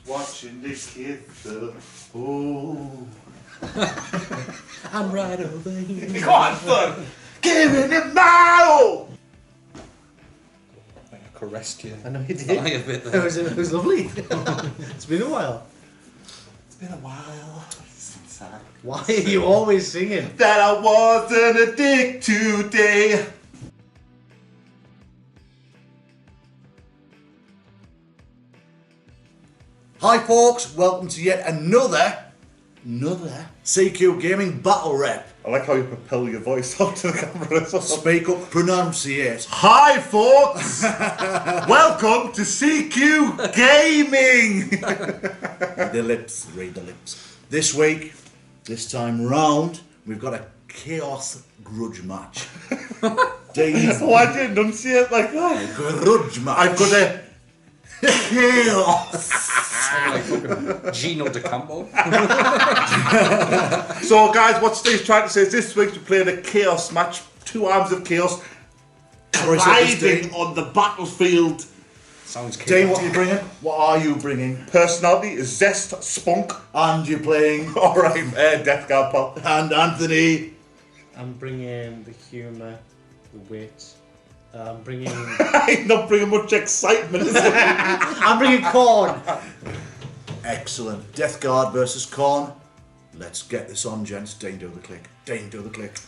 watching this kid. Oh. I'm right over here. Come on, son! Giving it my all! I caressed you. I know you did. Thigh a bit there. It was lovely. It's been a while. It's been a while since I... Why are you always singing? That I wasn't a dick today. Hi folks, welcome to yet another CQ Gaming Battle Rep. I like how you propel your voice up to the camera as well. Speak up, pronunciate. Hi folks! Welcome to CQ Gaming! Read the lips. This week, this time round, we've got a chaos grudge match. Why did you enunciate like that? Grudge match. I've got a chaos. Like fucking Gino DeCampo. So guys, what Steve's trying to say is this week we're playing a chaos match. Two arms of chaos colliding on the battlefield. Sounds Dane, what are you chaotic. bringing? What are you bringing? Personality, zest, spunk. And you're playing. Alright, Death Guard pal. And Anthony. I'm bringing the humour, the wit. I'm bringing. I'm not bringing much excitement. I'm bringing Khorne. Excellent. Death Guard versus Khorne. Let's get this on, gents. Dane, do the click. Dane, do the click.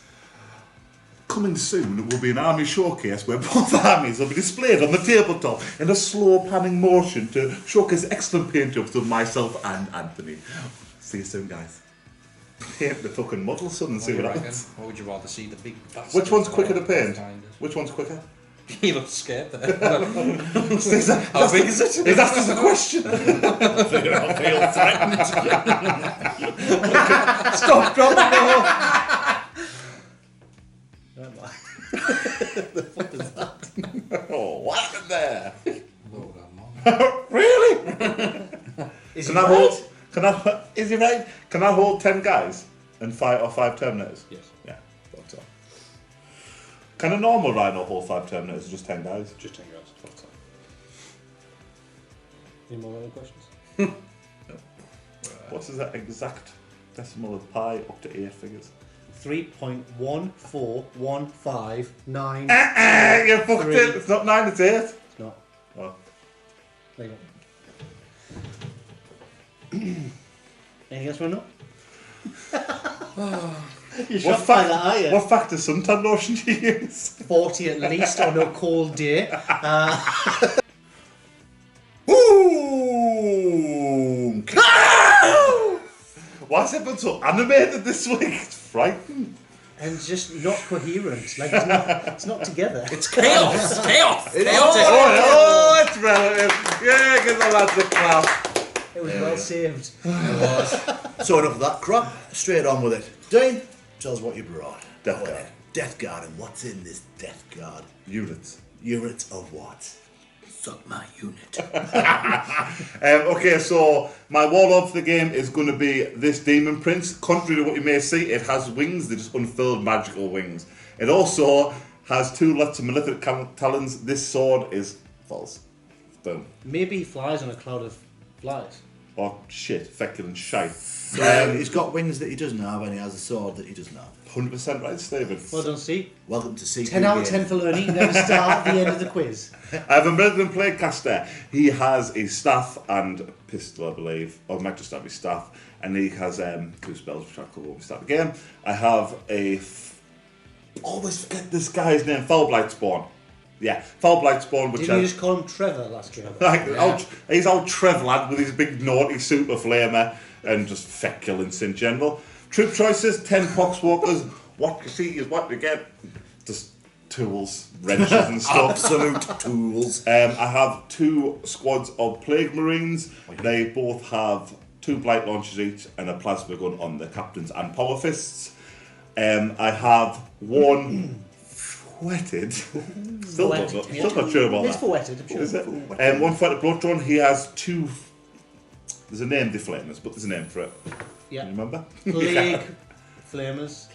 Coming soon will be an army showcase where both armies will be displayed on the tabletop in a slow panning motion to showcase excellent paint jobs of myself and Anthony. See you soon, guys. Paint the fucking model, son, and see what happens. What would you rather see, the big bastard? Which one's quicker to paint? Which one's quicker? He looks scared there. How big is it? Is that just a question? I feel threatened. Stop, drop the fuck is that? Oh, what happened there? Lord, I'm Really? Is Can he I right? hold? Can I? Is he right? Can I hold 10 guys and five Terminators? Yes. Yeah, thought so. Can a normal Rhino hold 5 Terminators or just 10 guys? Just 10 guys. Thought so. Any more other questions? What's the exact decimal of pi up to 8 figures? 3.14159. You fucked it. It's not 9, it's 8. It's not. Oh. There you go. Anything else we know? You're shocked by that, are you? What factor suntan lotion do you use? 40 at least on a cold day. Boom! Why is everyone so animated this week? It's frightening. And just not coherent. Like it's not together. It's chaos! Chaos! It is. Chaotic! Oh, it's relative. Yeah, give the lads a clap. It was well saved. It was. So enough of that crap. Straight on with it. Dane, tell us what you brought. Death Go Guard. ahead. Death Guard, and what's in this Death Guard? Units. Units of what? Suck my unit. Okay, so my warlord for the game is going to be this Demon Prince. Contrary to what you may see, it has wings. They're just unfurled magical wings. It also has 2 lots of malefic talons. This sword is false. Boom. Maybe he flies on a cloud of flies. Oh shit, feculent shite. He's got wings that he doesn't have, and he has a sword that he doesn't have. 100% right, Stephen. Well done, Steve. Welcome to CQ 10 out of 10 Gaming. for learning. Never start at the end of the quiz. I have a Merlin Plaguecaster. He has a staff and a pistol, I believe. Or might just have his staff. And he has 2 spells, which I'll cover when we start the game. I have a... always forget this guy's name. Foul Blightspawn. Yeah, Foul Blightspawn, which Didn't you just call him Trevor last year? like, he's old Trev lad with his big naughty super flamer and just feculence in general. Troop choices, 10 Poxwalkers. What you see is what you get. Just tools, wrenches and stuff. Absolute tools. I have 2 squads of Plague Marines. They both have 2 blight launchers each and a plasma gun on the captains and power fists. I have 1 wetted. Still not sure about It's that. for wetted, I'm sure. Is it? 1 fighter blood drawn. He has 2. There's a name, deflammers, but there's a name for it. Yeah. You remember? Plague, flamers.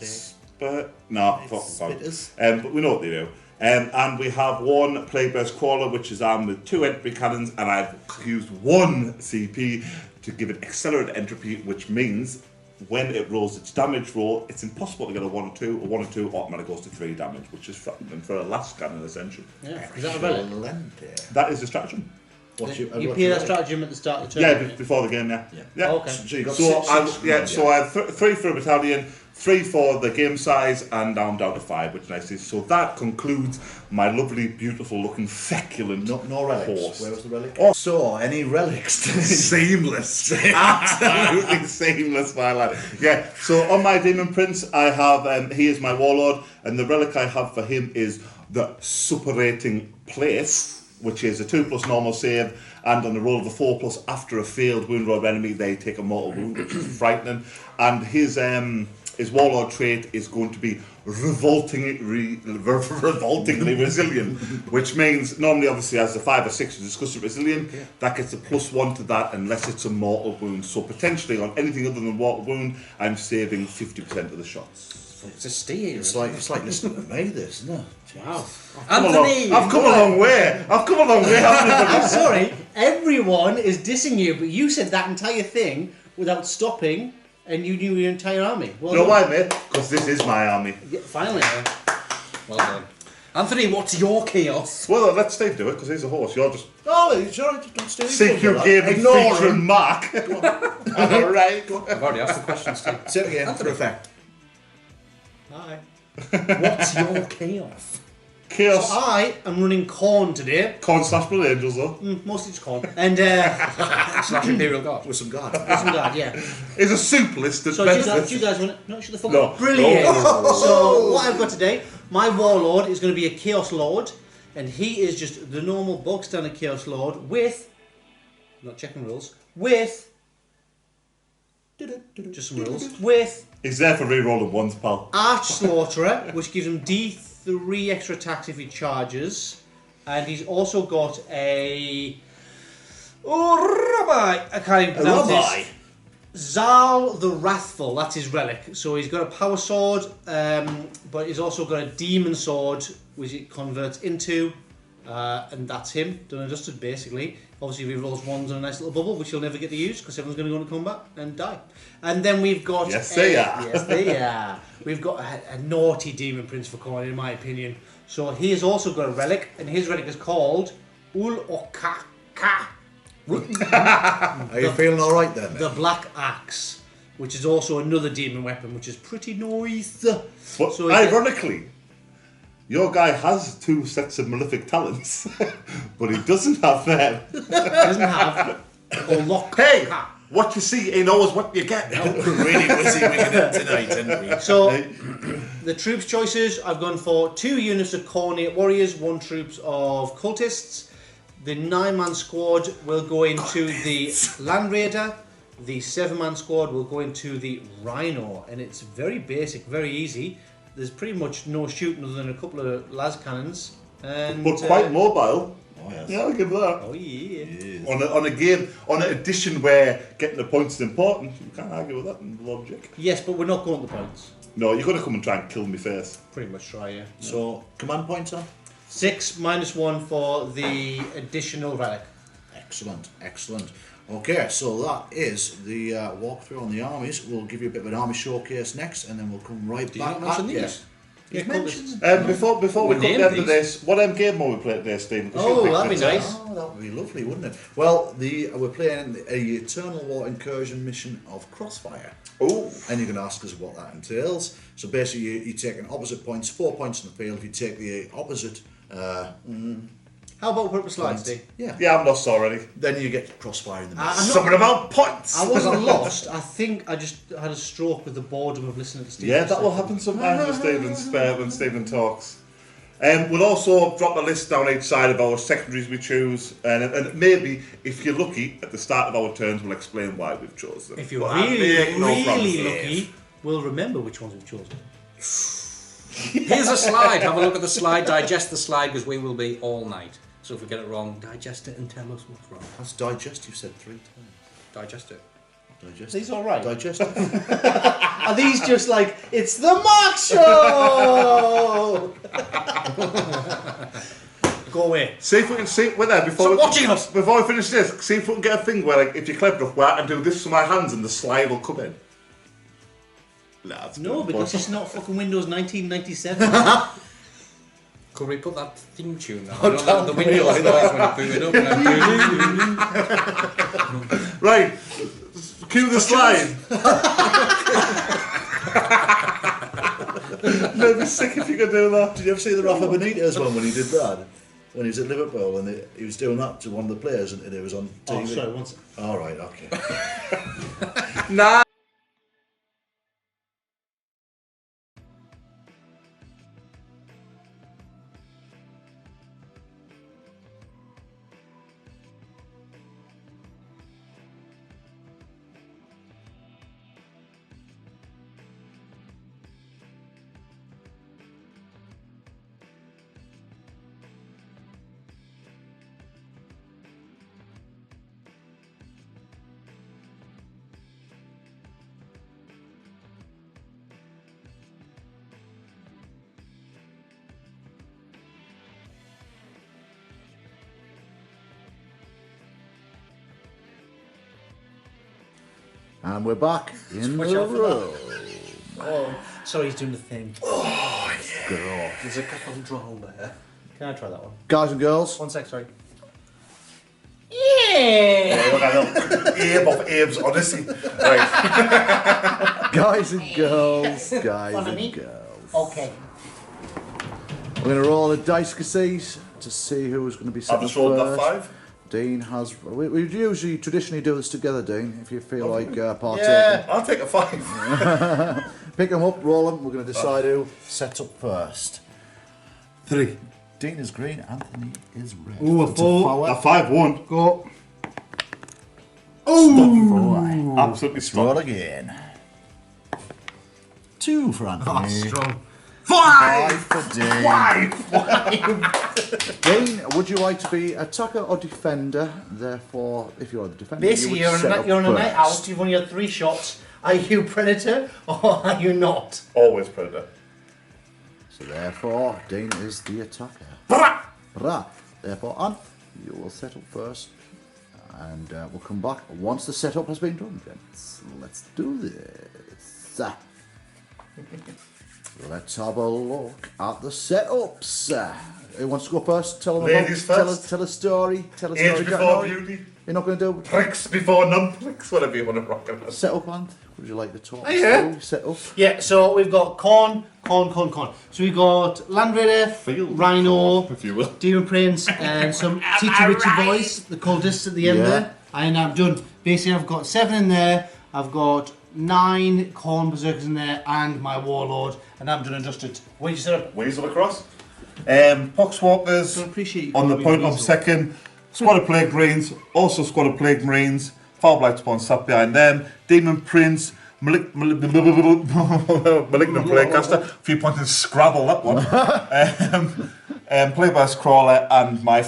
But no, Spitters. but we know what they do. And we have one plague-burst crawler, which is armed with 2 entropy cannons, and I've used 1 CP to give it accelerated entropy, which means when it rolls its damage roll, it's impossible to get a 1 or 2. A 1 or 2 automatically goes to 3 damage, which is frightening for a last cannon ascension. Yeah. Is that a relic? Excellent. That is the stratagem. You pay that stratagem at the start of the turn. Yeah, before the game, yeah. Oh, okay. So you got So I had 3 for a battalion, 3 for the game size, and now I'm down to 5, which is nice. So that concludes my lovely, beautiful looking, feculent no relics. horse. Where was the relic? Oh. So, any relics? Seamless. Absolutely seamless, my lad. Yeah, so on my Demon Prince, I have, he is my warlord, and the relic I have for him is the suppurating place, which is a 2+ normal save, and on the roll of a 4+ after a failed wound roll enemy, they take a mortal wound, which is frightening. And his warlord trait is going to be revoltingly resilient, which means normally, obviously, as a 5 or 6 is discussed resilient, that gets a +1 to that unless it's a mortal wound. So potentially on anything other than mortal wound, I'm saving 50% of the shots. It's a steer. It's like listening to me, this, isn't it? Wow. Anthony! I've come a long way. I'm sorry, everyone is dissing you, but you said that entire thing without stopping, and you knew your entire army. Well You know done. why, mate? Because this is my army. Yeah, finally. Well done. Anthony, what's your chaos? Well, let Steve do it, because he's a horse. You're just Oh, it's alright, don't stay. seek your game and Ignore feature him. and mark. Alright, go on. I've already asked the question, Steve. Say it again, for effect. Hi. What's your chaos? Chaos. I am running Khorne today. Corn slash Blood Angels, though. Mostly just Khorne. And, Slash Imperial Guard. With some guard. some guard, yeah. Is a simplest and So do you best. guys want to... No, shut the fuck No. up. Brilliant. So what I've got today, my warlord is going to be a Chaos Lord, and he is just the normal bog standard Chaos Lord with... Not checking rules. With... Just some rules. With He's there for re-rolling ones, pal. Arch Slaughterer, which gives him D3 extra attacks if he charges. And he's also got a... Oh, Rabbi! I can't even pronounce Rabbi? this. Zal the Wrathful, that's his relic. So he's got a power sword, but he's also got a demon sword, which it converts into. And that's him, done and dusted, basically. Obviously, he rolls ones on a nice little bubble, which he'll never get to use because everyone's going to go into combat and die. And then we've got... Yes, they are. Yes, they are. We've got a naughty Demon Prince for Khorne, in my opinion. So he has also got a relic, and his relic is called Ul-Okaka. Are you feeling alright then? The Black Axe, which is also another demon weapon, which is pretty nice. But So ironically, your guy has 2 sets of malefic talents, but he doesn't have them. doesn't have Ul-Okaka. Hey, what you see ain't always what you get. We're really busy winging it tonight, aren't we? So, the troops choices, I've gone for 2 units of Khorne warriors, 1 troops of cultists. The 9-man squad will go into the Land Raider. The 7-man squad will go into the Rhino. And it's very basic, very easy. There's pretty much no shooting other than a couple of las cannons. And, But quite mobile. Oh, yes. Yeah, I'll give that. Oh, yeah. On a game, on an edition where getting the points is important, you can't argue with that in logic. Yes, but we're not going to the points. No, you're going to come and try and kill me first. Pretty much try, yeah. So, command points on? 6 minus 1 for the additional relic. Excellent, excellent. Okay, so that is the walkthrough on the armies. We'll give you a bit of an army showcase next, and then we'll come right Did you back not mention at you. these? He's Yeah, mentioned. Before we We come to the named end of these. this, what game will we play today, Stephen? 'Cause Oh, you that'd be picked it. nice. Oh, that would be lovely, wouldn't it? Well, we're playing a Eternal War incursion mission of Crossfire. Oh, And you can ask us what that entails. So basically, you take an opposite points, 4 points in the field. If you take the opposite, How about put up a slide, Steve? yeah, I'm lost already. then you get Crossfire in the middle. I'm not- Something about points. I wasn't lost. I think I just had a stroke with the boredom of listening to Steve. Yeah, that will happen sometimes when Stephen talks. We'll also drop a list down each side of our secondaries we choose, and maybe, if you're lucky, at the start of our turns, we'll explain why we've chosen them. If you're But I really, make no really promises. lucky, we'll remember which ones we've chosen. Here's a slide. Have a look at the slide. Digest the slide because we will be all night. So if we get it wrong, digest it and tell us what's wrong. That's digest, you've said 3 times. Digest it. These all right? Digestive. Are these just like, it's the Mark Show? Go away. See if we can see with that before Stop watching us. Before we finish this, see if we can get a thing where, like, if you're clever enough, where I can do this with my hands and the slide will come in. Nah, it's No, good. because it's not fucking Windows 1997. Could we put that theme tune on? The Windows noise when you boot it up. Right, cue the slide. That'd be sick if you could do that. Did you ever see the Rafa Benitez one when he did that? When he was at Liverpool and he was doing that to one of the players and it was on TV. Oh, sorry, one second. All right, okay. Nah. And we're back in Watch the out for room. Oh, sorry, he's doing the thing. Girl. There's a couple of droll there. Can I try that one? Guys and girls, One sec, sorry. Yeah! Look at that Abe of Abe's Odyssey. Right. guys and girls, guys Follow me. and girls. Okay. We're going to roll the dice cases to see who's going to be I've second just rolled that first. 5. Dean has. We usually traditionally do this together, Dean. If you feel like partaking, Yeah, I'll take a 5. pick them up, roll them. We're going to decide who sets up first. 3. Dean is green. Anthony is red. Ooh, a It's 4. A 5-1. Go. Four. Absolutely Roll strong. again. 2 for Anthony. Strong. 5! For Dean. 5! Dean, would you like to be attacker or defender? Therefore, if you're the defender, Basically, you would set up you're on a night first. out, you've only had 3 shots. Are you Predator or are you not? Always Predator. So therefore, Dean is the attacker. Brah! Bra. Therefore, Anth, you will set up first. And we'll come back once the setup has been done, gents. Let's do this. Let's have a look at the setups. Who wants to go first? Tell them Ladies first. Tell a story. Tell a Age story. before Jack, no? beauty. You're not going to do Pricks before non-pricks. Whatever you want to rock it. setup, Anth? Would you like to talk yeah. through setup? Yeah, so we've got Khorne. So we've got Land Raider, Field. Rhino, If you will. Demon Prince, and some Teacher Witchy boys, the cultists at the end Yeah. there. And I'm done. Basically, I've got 7 in there. I've got 9 Khorne Berserkers in there, and my Warlord. And I'm done and dusted. What did you set up? Weasel across. Poxwalkers Don't appreciate you on the calling me point of Weasel. second. Squad of Plague Marines, also Squad of Plague Marines. Foulblight spawn sat behind them. Demon Prince, Malignant Plaguecaster. A few points in Scrabble, that one. Playbass Crawler and my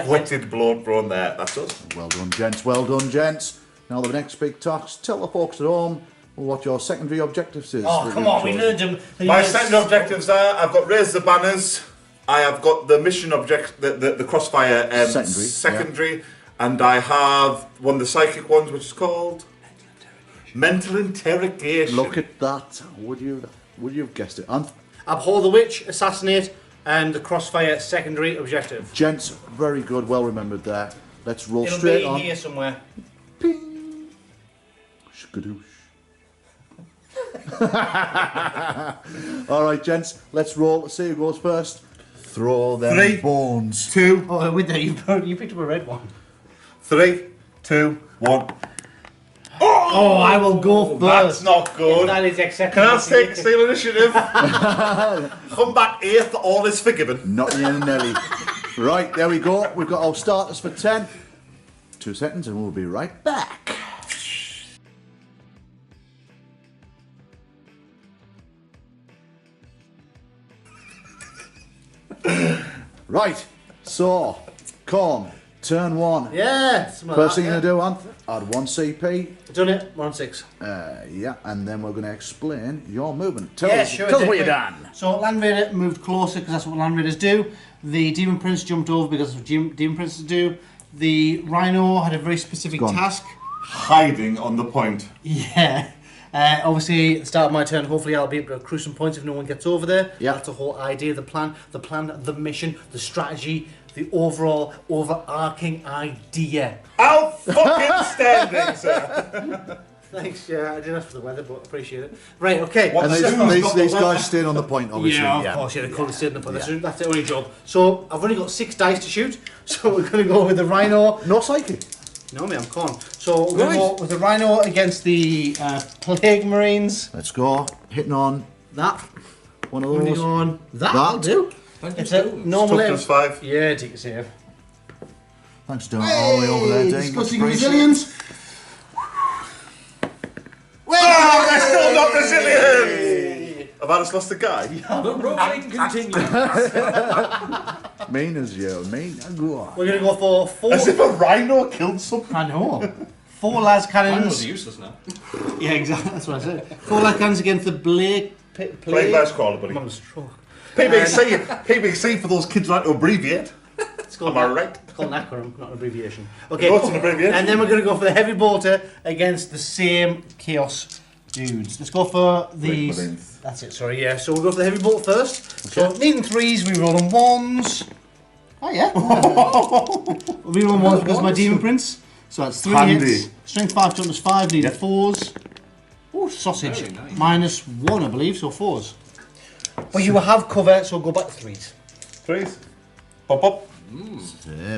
wetted blood-brawn there. That's us. Well done, gents. Well done, gents. Now the next big task. Tell the folks at home what your secondary objectives is. Oh, that come you've on, we chosen. learned them. My second objectives are, I've got Raise the Banners, I have got the mission object, the Crossfire secondary, and I have one of the psychic ones, which is called Mental Interrogation. Look at that. Would you have guessed it? And Abhor the Witch, Assassinate, and the Crossfire secondary objective. gents, very good. Well remembered there. Let's roll It'll straight be on. here somewhere. Ping. Shkadoosh. All right, gents. Let's roll. Let's see who goes first. Throw them 3, bones. 2, Oh, with that, you picked up a red one. 3, 2, 1. Oh, I will go That's first. not good. That is acceptable. Can I take steal initiative? Come back 8th, all is forgiven. Not in the Nelly. Right, there we go. We've got our starters for 10. 2 seconds and we'll be right back. Right, so, Khorne, Turn 1. Yeah. First thing you're going to do, Anth, add 1 CP. Done it. We're on 6. Yeah, and then we're going to explain your movement. Tell Yeah, us, sure. tell us what you've done. So Land Raider moved closer because that's what Land Raiders do. The Demon Prince jumped over because that's what Demon Princes do. The Rhino had a very specific task. Hiding on the point. Yeah. Obviously, at the start of my turn, hopefully I'll be able to accrue some points if no one gets over there. Yeah. That's the whole idea, the plan, the mission, the strategy, the overall overarching idea. I'll fucking stand it, sir. Thanks, yeah, I didn't ask for the weather, but appreciate it. Right, okay. What And these guys stayed on the point, obviously. Yeah, of course, yeah, they couldn't sit in the point. That's the only job. So, I've only got 6 dice to shoot, so we're going to go with the Rhino. No psychic. No, mate, I'm Khorne. So, we're going to go with the Rhino against the Plague Marines. Let's go. Hitting on That. one of Hitting those. on that'll do. It's a normal Toughness 5. Yeah, take a save. Thanks for doing it all the way over there, Dean. Discussing Appreciate it. resilience. Oh, they're still not resilient! Have I just lost a guy? The rotating continues. Mean as you. Mean. Go on. We're going to go for 4. As if a rhino killed something. I know. 4 las Mine was cannons. useless now. Yeah, exactly. That's what I said. 4 las cannons against the Plague. Plague Bear's crawler, buddy. I'm on a stroke. PBC for those kids who like to abbreviate. It's called Am I right? It's called an acronym, not an abbreviation. Okay. What's an abbreviation? And then we're going to go for the heavy bolter against the same chaos dudes. Let's go for the. Marines. That's it. Sorry. Yeah. So we'll go for the heavy bolt first. So needing 3s, we roll on 1s. Oh yeah. We roll on 1s because of my Demon Prince. So that's 3 Handy. hits. Strength 5, toughness 5, needed Yep. 4s. Oh, sausage. Very nice. Minus 1, I believe, so 4s. But you will have cover, so go back to 3s. 3s. Pop up.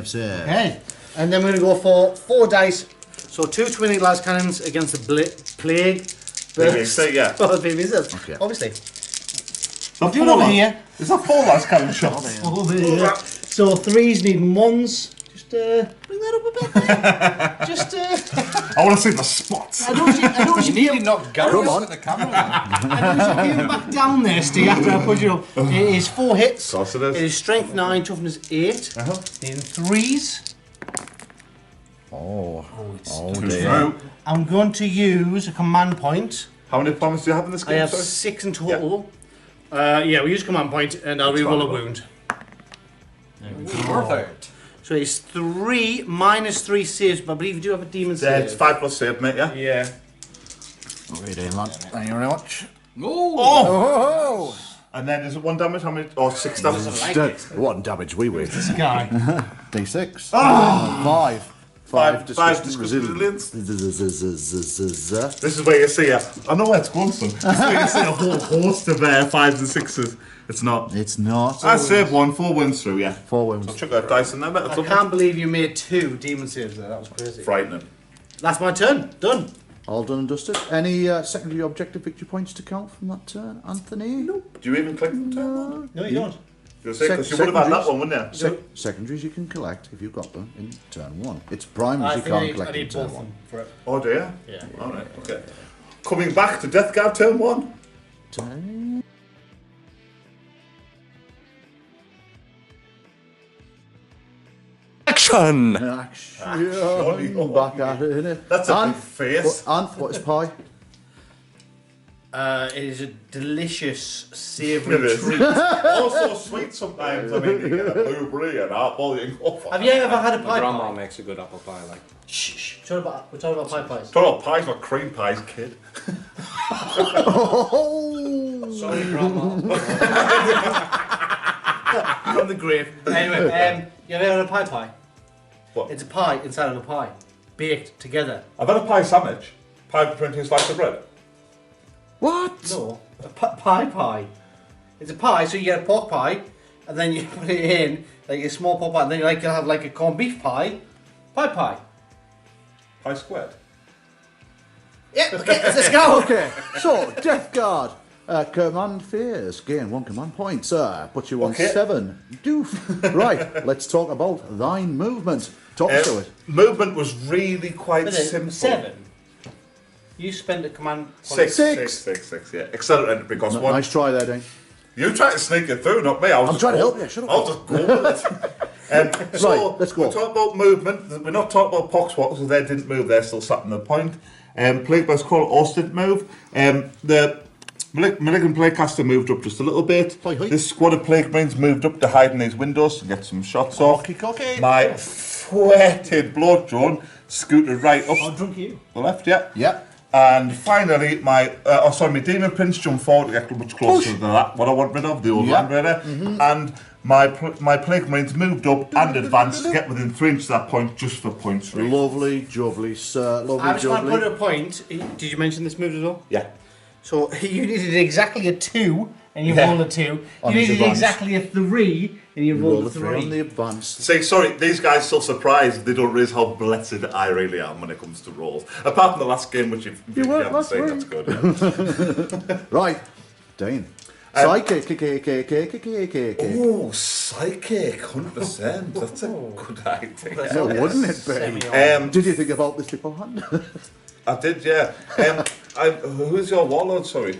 Save. Okay. And then we're going to go for 4 dice. So 2 twinning las cannons against the plague. PBC, yeah. Oh, PBC, Okay. obviously. Not Do it over here. Is that 4 last cannon shots? Over here. So 3s needing 1s. Just bring that up a bit there. Just I want to see the spots. I don't You nearly knocked Gareth Come on. at the camera. I came back down there, Steve, after I put you up. It is 4 hits. Of course it is. It is strength 9, toughness 8. Needing 3s. Oh. it's Oh, dear. I'm going to use a command point. How many points do you have in this I game? have sorry? 6 in total. Yeah, we use command point and I'll reroll a wound. Perfect. So it's 3 minus 3 saves, but I believe you do have a demon Yeah, it's save. 5 plus save, mate, yeah? Yeah. Okay, Dean, lad. Thank you very much. Oh! And then is it 1 damage? How many? Oh, 6 damage. What damage we with? This guy. D6. 5. 5 Five disgusting resilience. resilience. This is where you see I know where it's going, son. This is where you see a whole host of 5s and 6s. It's not. It's not. I saved 1, 4 wins through, yeah. 4 wounds. I'll chuck that dice in there, mate. I That's can't believe you made 2 demon saves there. That was crazy. frightening. That's my turn. Done. All done and dusted. Any secondary objective victory points to count from that turn, Anthony? Nope. Do you even click the turn one? No, you don't. Because you would have had that one, wouldn't you? Secondaries you can collect if you've got them in turn 1. It's I primaries you think I can't need, collect in both turn of 1. them for it. Oh dear. Yeah. Alright, okay. Coming back to Death Guard turn 1. Turn. Action! Action. Back at it, innit? That's a big face. Anth, what is pie? It is a delicious, It savoury is. treat. Also sweet sometimes. I mean, you get a blueberry and apple, you can go for Have you ever had a pie Grandma pie? makes a good apple pie, like. Shh. We're talking about pie pies. Talk about pies, not cream pies, kid. Oh! Sorry, Grandma. From the grave. Anyway, you ever had a pie pie? What? It's a pie inside of a pie, baked together. I've had a pie sandwich. Pie between 2 slices of bread. What? No, a pie pie. It's a pie, so you get a pork pie, and then you put it in like a small pork pie, and then you'll have like a corned beef pie. Pie. Pie squared. Yeah, okay, let's go. Okay, so Death Guard. Command phase. Gain 1 command point. Put you on Okay. 7. Doof. Right, let's talk about thine movement. Talk us to it. Movement was really quite simple. 7. You spend a command Six, point. yeah. Accelerated because Nice try there, Dane. You tried to sneak it through, not me. I'm trying to help you, shut up. I'll just go with it. So let's go. we're talking about movement. We're not talking about poxwalkers, because they didn't move. They're still sat in the point. Plague Burst Crawl also didn't move. The Malignant Plaguecaster moved up just a little bit. Hoi, hoi. This squad of Plague Marines moved up to hide in these windows to get some shots off. Okay. My sweated blood drone scooted right up I'll drunk you. the left, yeah. Yeah. And finally, my Demon Prince jumped forward to get much closer to that, what I want rid of, the old Land Raider. And my Plague Marines moved up and advanced to get within 3 inches of that point, just for points. Lovely, jubbly, sir. I just want to put Lovely, a point. Did you mention this move as well? Yeah. So you needed exactly a 2 and you Yeah. rolled a 2. On You his needed advance. exactly a 3 and you Roll rolled the a 3 on 3. the advance. Say, sorry, these guys are so surprised they don't realise how blessed I really am when it comes to rolls. Apart from the last game, which if you weren't haven't last seen, week. that's good. Yeah. Right, Dane. Psychic, K. Oh, psychic, 100%. That's a good idea. So wouldn't it be? Did you think about this beforehand? I did, yeah. Who's your warlord, sorry?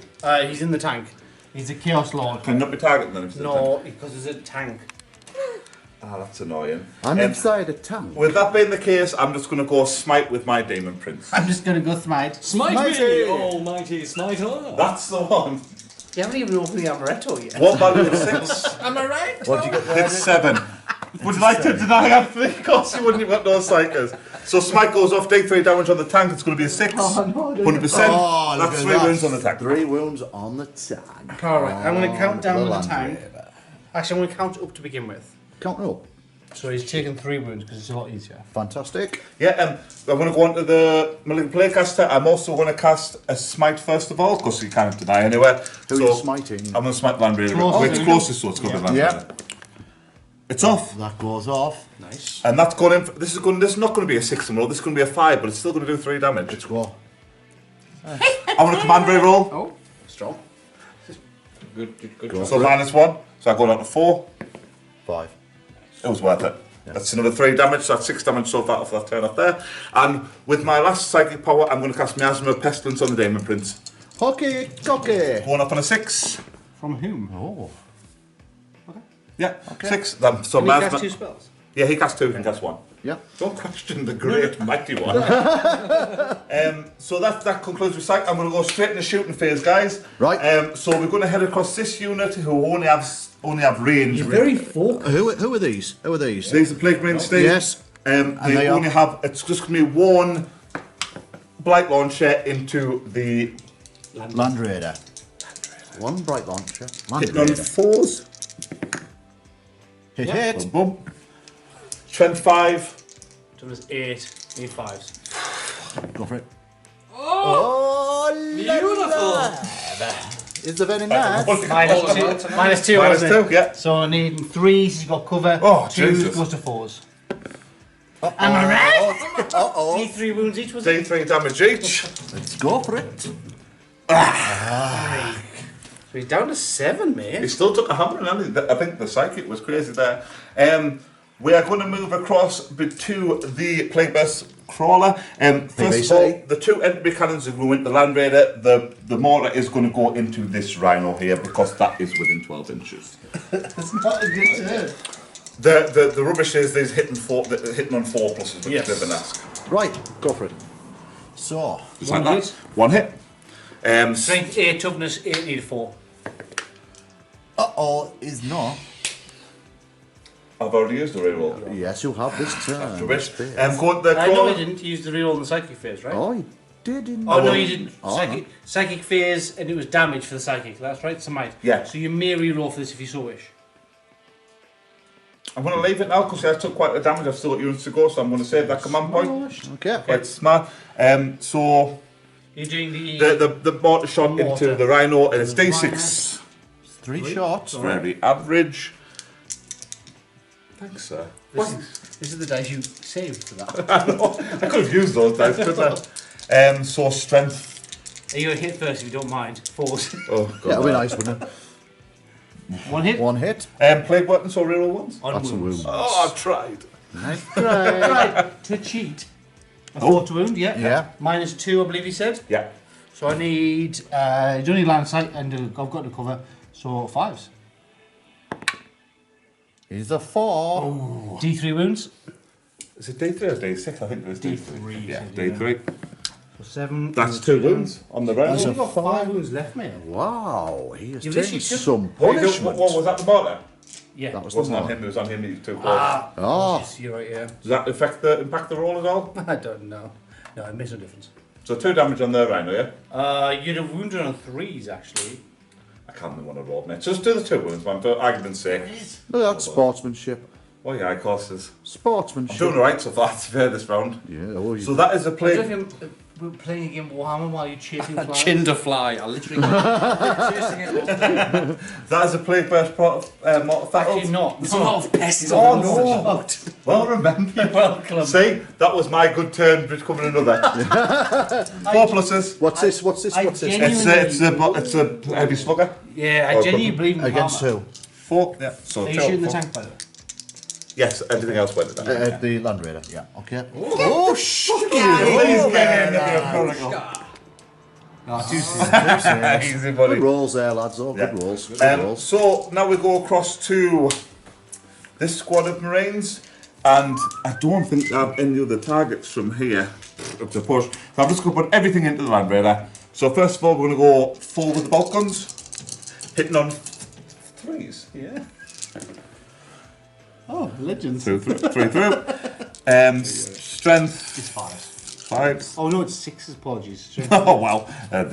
He's in the tank. He's a Chaos Lord. Can you not be targeting them? No, because there's a tank. Ah, that's annoying. I'm inside a tank. With that being the case, I'm just going to go smite with my Demon Prince. I'm just going to go smite. Smite me, almighty smiter. That's the one. You haven't even opened the amaretto yet. What value is 6? Am I right? What did you get there? It's 7. Would you like to deny Anthony? Of course you wouldn't, you've got no psychers. So smite goes off, take 3 damage on the tank, it's going to be a 6. 100%. Oh, look That's at 3 that. wounds on the tank. 3 wounds on the tank. Alright, I'm going to count down the Land tank. Raider. Actually, I'm going to count up to begin with. Counting up. So he's taken 3 wounds because it's a lot easier. Fantastic. Yeah, I'm going to go on to the Malignant Plaguecaster. I'm also going to cast a smite first of all, because you can't deny anywhere. Who are you smiting? I'm going to smite Land Raider. Closest. It's closest, so it's going to be Land Yeah. Raider. It's off. That goes off. Nice. And that's going in. This is not going to be a 6 roll. This is going to be a 5, but it's still going to do 3 damage. Let's go. I'm going to command ray roll. Oh, strong. Good Go. So -1. So I go down to 4. 5. It was worth it. That's another 3 damage, so that's 6 damage so far off that turn off there. And with my last psychic power, I'm going to cast Miasma of Pestilence on the Demon Prince. Hockey, cocky. Going up on a 6. From whom? Oh. Yeah, Okay. 6. So Can he cast Miasma. 2 spells? Yeah, he casts 2, he can cast 1. Yeah. Don't question the great mighty one. So that concludes with Psych. I'm going to go straight into shooting phase, guys. Right. So we're going to head across this unit who only have range. You're very focused. Who are these? Who are these? These are Plague Marine Steve. Yes. They they are- only have. It's just going to be 1 Blight Launcher into the Land Raider. 1 bright launcher. Land hitting on Raider. 4s. Hit. Boom, boom. 25. So there's 8, need 5s. Go for it. Oh, Is the very nice? Minus 2, Minus wasn't it? 2, yeah. So needing 3s, he's got cover. Oh, 2s Jesus. goes to 4s. Am I right? Uh-oh. Need 3 wounds each, was it? D3 damage each. Let's go for it. So he's down to 7, mate. He still took a hammer, and I think the psychic was crazy there. We are going to move across to the Plague Burst Crawler. First of all, the 2 entry cannons are going into the Land Raider. The mortar is going to go into this rhino here because that is within 12 inches. That's not a good turn. The rubbish is these hitting on 4 pluses, which Yes. is a bit of an ask. Right, go for it. So, Just One like that. hit. 1 hit. Strength 8, toughness 8, need a 4. is not. I've already used the reroll. Yes, you have this turn. Rubbish. Space. Go the I know crawler. he didn't use the reroll in the psychic phase, right? Oh, you did in Oh, no, you didn't. Oh, Psychic phase, and it was damage for the psychic. That's right, so might. Yeah. So you may reroll for this if you so wish. I'm going to leave it now because I took quite a damage. I've still got units to go, so I'm going to save that command point. Okay. Quite smart. So You're doing the mortar shot into Mortar. the rhino, and it's D6. 3 shots. Very average. Thanks, sir. This is the dice you saved for that. I could have used those dice, couldn't I? So strength. Are you a hit first if you don't mind? 4s. Oh Yeah, god. it'll be nice, wouldn't it? 1 hit? 1 hit. Plague weapons or reroll ones? On That's a wounds. wound. Oh, I've tried. Nice. Right, to cheat. A 4 to wound, yeah. Yeah. Minus 2, I believe he said. Yeah. So I need, you don't need line of sight, and I've got to cover, so 5s. He's a 4. D3 wounds. Is it D3 or D6? I think it was D3. D3, Yeah, so yeah. D3. So 7. That's 2 wounds on the round. I've only got 5 wounds left, mate. Wow, he has You've taken literally took- some What punishment. was that, the mortar? Yeah. That was It the wasn't on one. him, it was on him, he was too close. Oh, Yes, you're right, yeah. Does that impact the roll at all? I don't know. No, it makes no difference. So 2 damage on there, Rhino, yeah? You'd have wounded on 3s, actually. I can't remember what I rolled, mate. So just do the 2 wounds, man, for argument's sake. look at that sportsmanship. Oh yeah, of course it is. I'm Sportsmanship. doing alright so far, to fair this round. Yeah, oh, you So that is a I play. don't think we're playing a game of Warhammer while you're chasing flies. Chinder fly. I literally chasing it all day. That is a plague burst mortar Actually faculty. not. There's a lot of pests Oh on no! Well remember. You're welcome. See, that was my good turn, but coming another. 4 pluses. What's this? What's this? I What's this? genuinely- It's a heavy slugger. Yeah, I Oh, genuinely believe in Against Warhammer. who? 4. Yeah. So Are you 2, shooting the 4. tank, by the way? Yes, everything else went at that. The Land Raider. Yeah. Okay. Oh, shit! Easy, Good buddy. rolls there, lads. Oh, good Yeah. rolls. Good rolls. So now we go across to this squad of Marines, and I don't think they have any other targets from here up to push. So I'm just going to put everything into the Land Raider. So first of all, we're going to go full with the bolt guns, hitting on 3s. Yeah. Oh, legends. 3 through. Strength It's 5. 5s. Oh no, it's 6. Apologies. Oh well,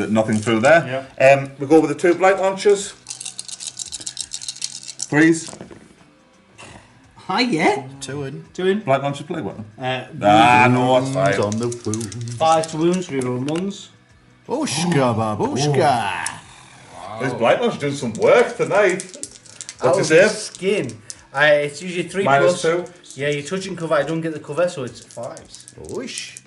nothing through there. We go with the 2 blight launchers. 3s. Hi, yeah. 2 in. 2 in. Blight launchers play weapon. No, It's fine. He's on the wound. 5 to wounds, reroll 1s. Ooshka, babushka. This blight launcher doing some work tonight. What's his Out of save? Skin. It's usually 3 Minus plus. 2. Yeah, you're touching cover. I don't get the cover, so it's 5s. Oosh.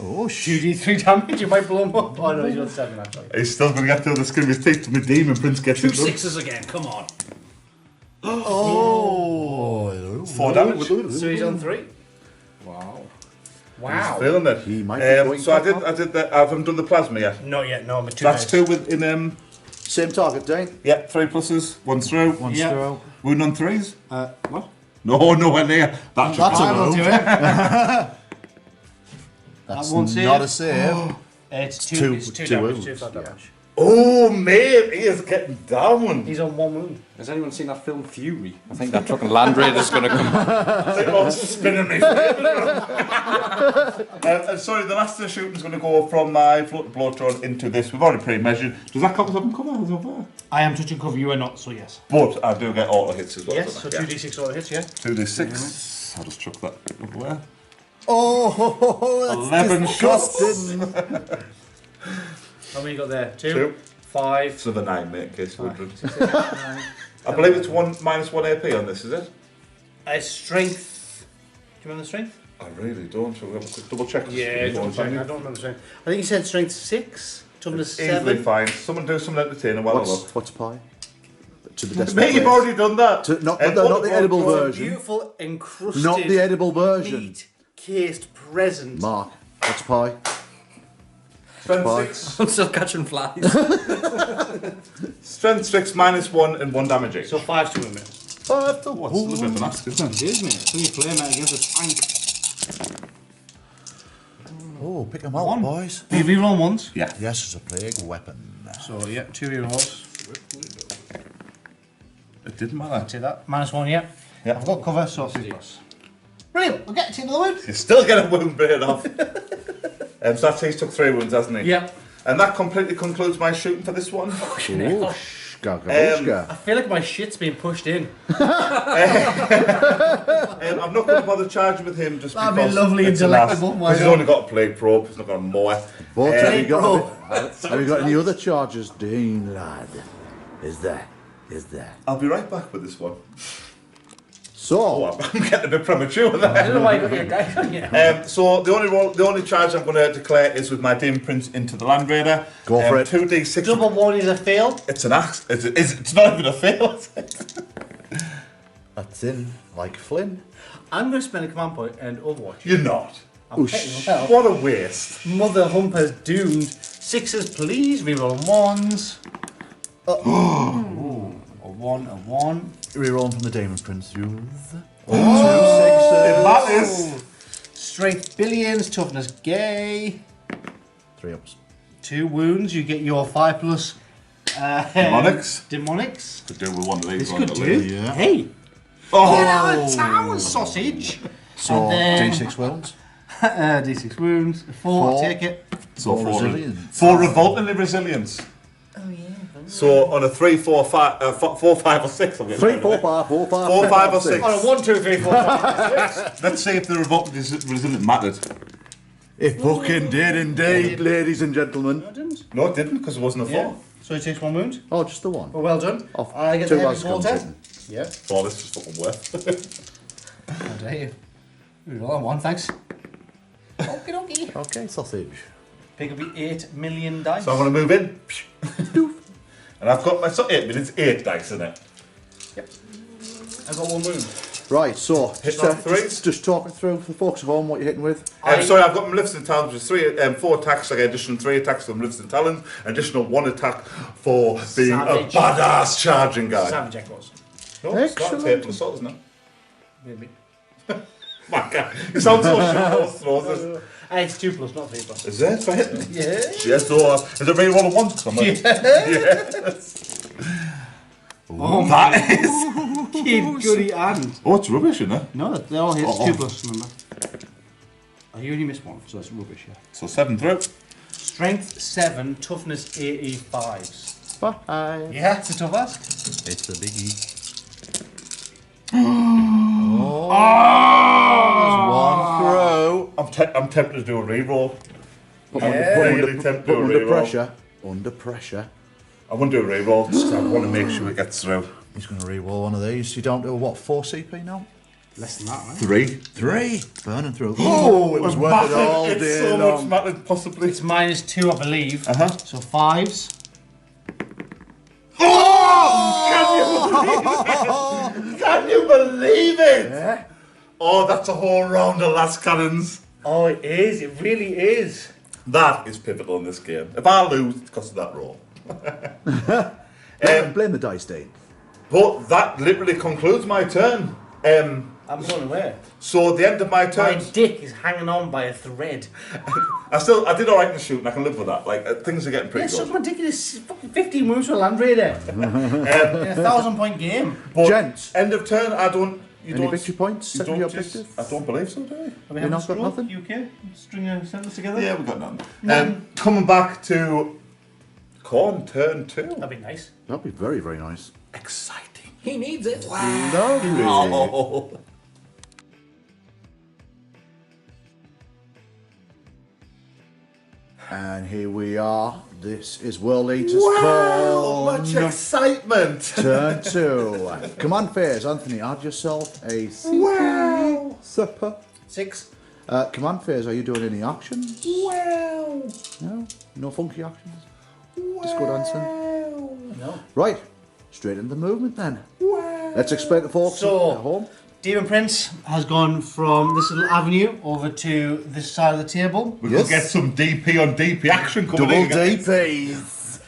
Oosh. 2d3 damage. You might blow him up. Oh no, he's got 7 actually. He's still going to get through the skin of his teeth to my demon prince gets 2 it done. 6s again. Come on. Oh. 4 damage. So he's on 3. Wow. Wow. Feeling it. He might be going so I top did the, I haven't done the plasma yet. Not yet. No, I'm 2. That's 2 within, Same target, Dane. yeah, 3 pluses, 1 through. One Yeah. throw. Wound on 3s? What? No, nowhere near. That's That's a I will wound. do it. That's won't save. not a save. It's 2. two- It's 2 two damage. wounds. 2 flat damage. Oh, mate, he is getting down. He's on 1 wound. Has anyone seen that film Fury? I think that fucking Land Raider's going to come. Spinning me. Sorry, the last of the shooting's going to go from my float blowtorn into this. We've already pre-measured. Does that count as open cover? Is it over? I am touching cover. You are not. So yes. But I do get auto hits as well. Yes. So don't I? 2d6 auto hits. Yeah. 2d6. I'll just chuck that over there. Oh, that's 11 shots. disgusting. How many you got there? 2. 2. 5. It's another 9, mate, in case you wondered. 6, 7, 8, 9. I believe it's -1 AP on this, is it? Strength. Do you remember the strength? I really don't. Shall we have a quick double check? I don't remember the strength. I think he said strength 6. Toughness Easily 7. fine. Someone do something entertaining while I look. What's pie? To the desperate Mate, you've place. already done that. Not the edible version. Beautiful encrusted. Not the edible version. Meat cased present. Mark, what's pie? Strength Bye. 6. I'm still catching flies. Strength 6 -1 and 1 damage each. So 5 to him. Mate. Five to What's a little bit of an ask, isn't it? It is, mate. Can you flame out against a tank? Oh, pick them out, 1. boys. You reroll 1s. Yeah. Yes, it's a plague weapon. So yeah, 2 rerolls. It didn't matter. Take that. -1, yeah. Yeah. I've got cover, so 3 plus. Brilliant. We'll get to the wound. You still get a wound bit off. So that's he's took 3 wounds, hasn't he? Yep. And that completely concludes my shooting for this one. Ooh, I feel like my shit's being pushed in. I'm not going to bother charging with him just That'd be because lovely and it's a lass. delectable, why Because he's not? only got a plague probe. He's not going to mow it. But have you bro. have you got any other charges, Dean, lad? Is there? I'll be right back with this one. So, Oh, I'm getting a bit premature with I that. don't know why you got your guy on you. So the only charge I'm going to declare is with my Demon Prince into the Land Raider. Go for it. 2d6. Double 1 is a fail. It's an axe. It's not even a fail. Is it? that's in like Flynn. I'm going to spend a command point and Overwatch. You're not. I'm petting myself. What a waste. Mother Humper's doomed. 6s, please. Reroll 1s. Oh 1, a 1. Rerolling from the Demon Prince. Use. It matters. Strength billions, toughness gay. 3 ups. 2 wounds, you get your 5+. Demonics. Demonics. Could do with one of these. This on could the do. list. Yeah. Hey! Oh! Get out of town, sausage! So, And then- D6 wounds. D6 wounds. 4, Four. take it. So For 4 resilience. 4 revoltingly resilience. Oh, yeah. So on a 3, 4, 5, 4, 5 or 6. I'm getting 3, carried 4, away. 5, 4, 5. 4, 5 or 6. On a 1, 2, 3, 4, 5. Let's see if the revolting resilient mattered. It fucking did indeed, ladies and gentlemen. No, it didn't. No, it didn't because it wasn't a 4. Yeah. So he takes 1 wound. Oh, just the one. Well done. Off I get 2 the heavy last guns bolter. in. Yeah. Oh, this is fucking worth. How dare you? Roll on 1, thanks. Okie dokie. Okay, sausage. Pick up your 8 million dice. So I'm going to move in. And I've got my 8 minutes, 8 dice in it. Yep. I've got 1 wound. Right, so Hitting on threes. just talking through for the folks at home what you're hitting with. Sorry, I've got my lifts and talons, which is 4 attacks. I get additional 3 attacks for my lifts and talons, additional 1 attack for being Savage. a badass charging guy. Savage Echoes. No, it's not Excellent. Fatal Assault, isn't it? Maybe. My God, you sound so sure throws it. It's 2+, not 3+. Is it for hitting? Yeah. Yes, so is it really 1 on 1? Yes. Oh, That is. Kid, goody, and. Oh, it's rubbish, isn't it? No, they're all hits. Oh. 2+, remember. Oh, you only missed 1, so that's rubbish, yeah. So 7 through. Strength 7, toughness 85s. Bye. Yeah, it's a tough ask. It's a biggie. One throw. I'm tempted to do a reroll. Put I'm really tempted to do a under reroll. pressure. Under pressure. I won't do a reroll, just I want to make sure it gets through. He's going to re-roll one of these. You don't do what, 4 CP now? Less than that, right? 3. 3. Burning through. Oh, it was worth it all It's day so long. much mattered, possibly. It's -2, I believe. Uh-huh. So 5s. Can you believe it? Yeah. Oh, that's a whole round of last cannons. Oh, it is. It really is. That is pivotal in this game. If I lose, it's because of that roll. Blame the dice, Dean. But that literally concludes my turn. I'm going away. So at the end of my My turn, dick is hanging on by a thread. I did alright in the shooting. I can live with that. Like things are getting Yeah, pretty it's such good. ridiculous. Fucking 15 moves for a Land Raider. In a 1,000-point game. But Gents. end of turn, I don't. You Any don't. victory points? You Secondary don't just, objective? I don't believe so, do I? Are we You having not a got stroke? nothing? UK? String a sentence together? Yeah, we got none. Coming back to Khorne, turn 2. That'd be nice. That'd be very, very nice. Exciting. He needs it. Lovely. Oh. And here we are. This is World Eaters Wow, much Khorne. excitement. Turn 2. Command phase, Anthony, add yourself a Wow. supper. 6. Command phase, are you doing any actions? Wow. No? No funky actions? Just good answer. No. Right, straight into movement then. Wow. Let's explain to folks So- at home. Demon Prince has gone from this little avenue over to this side of the table. We Yes. could get some DP on DP action coming Double in. DPs.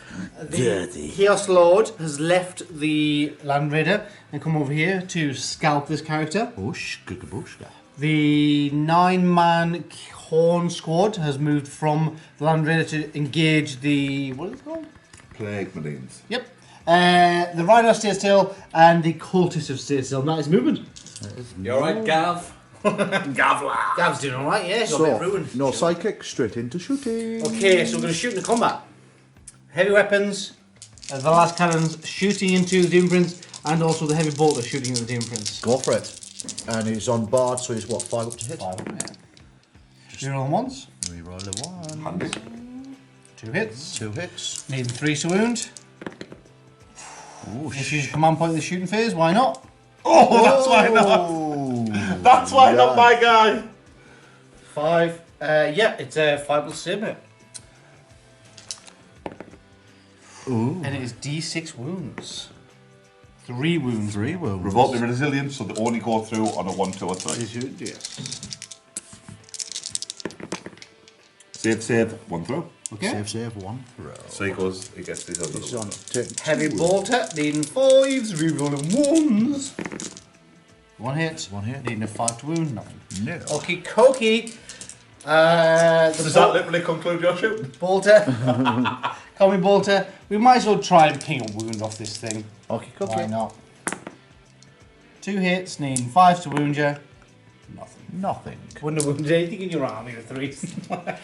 Dirty. Chaos Lord has left the Land Raider and come over here to scalp this character. Bushka. The 9-man Khorne squad has moved from the Land Raider to engage the... what is it called? Plague Marines. Yep. The Rhino of Stay Still and the Cultist of Stay Still. That is movement. You alright, Gav? Gavla. Gav's doing alright, yeah. Got a bit ruined. So, no psychic, straight into shooting. Okay, so we're going to shoot into combat. Heavy weapons, the last cannons shooting into the Demon Prince, and also the heavy bolter shooting at the Demon Prince. Go for it. And he's on bard, so he's what, 5 up to hit? 5, yeah. Reroll them once. Reroll a 1. Handy. 2 hits. 2 hits. Needing 3 to wound. Ooh, If you use command point in the shooting phase, why not? Oh, that's why not. That's why not my guy. 5. Yeah, it's a 5 plus save it. Ooh. And it is D6 wounds. 3 wounds. 3 wounds. Revolt the resilience, so they only go through on a 1, 2, or 3. Yes. Save, 1 through. Okay. Save, 1 throw. So he gets these other He's ones. on turn Heavy 2. bolter, needing 5s, rerolling 1s. 1 hit. 1 hit. Needing a 5 to wound, nothing. No. Okie dokie. Does that literally conclude your shoot? Bolter. Call me Bolter. We might as well try and ping a wound off this thing. Okay, Why not? 2 hits, needing 5 to wound you. Nothing. Wouldn't have wounded anything in your army with 3s.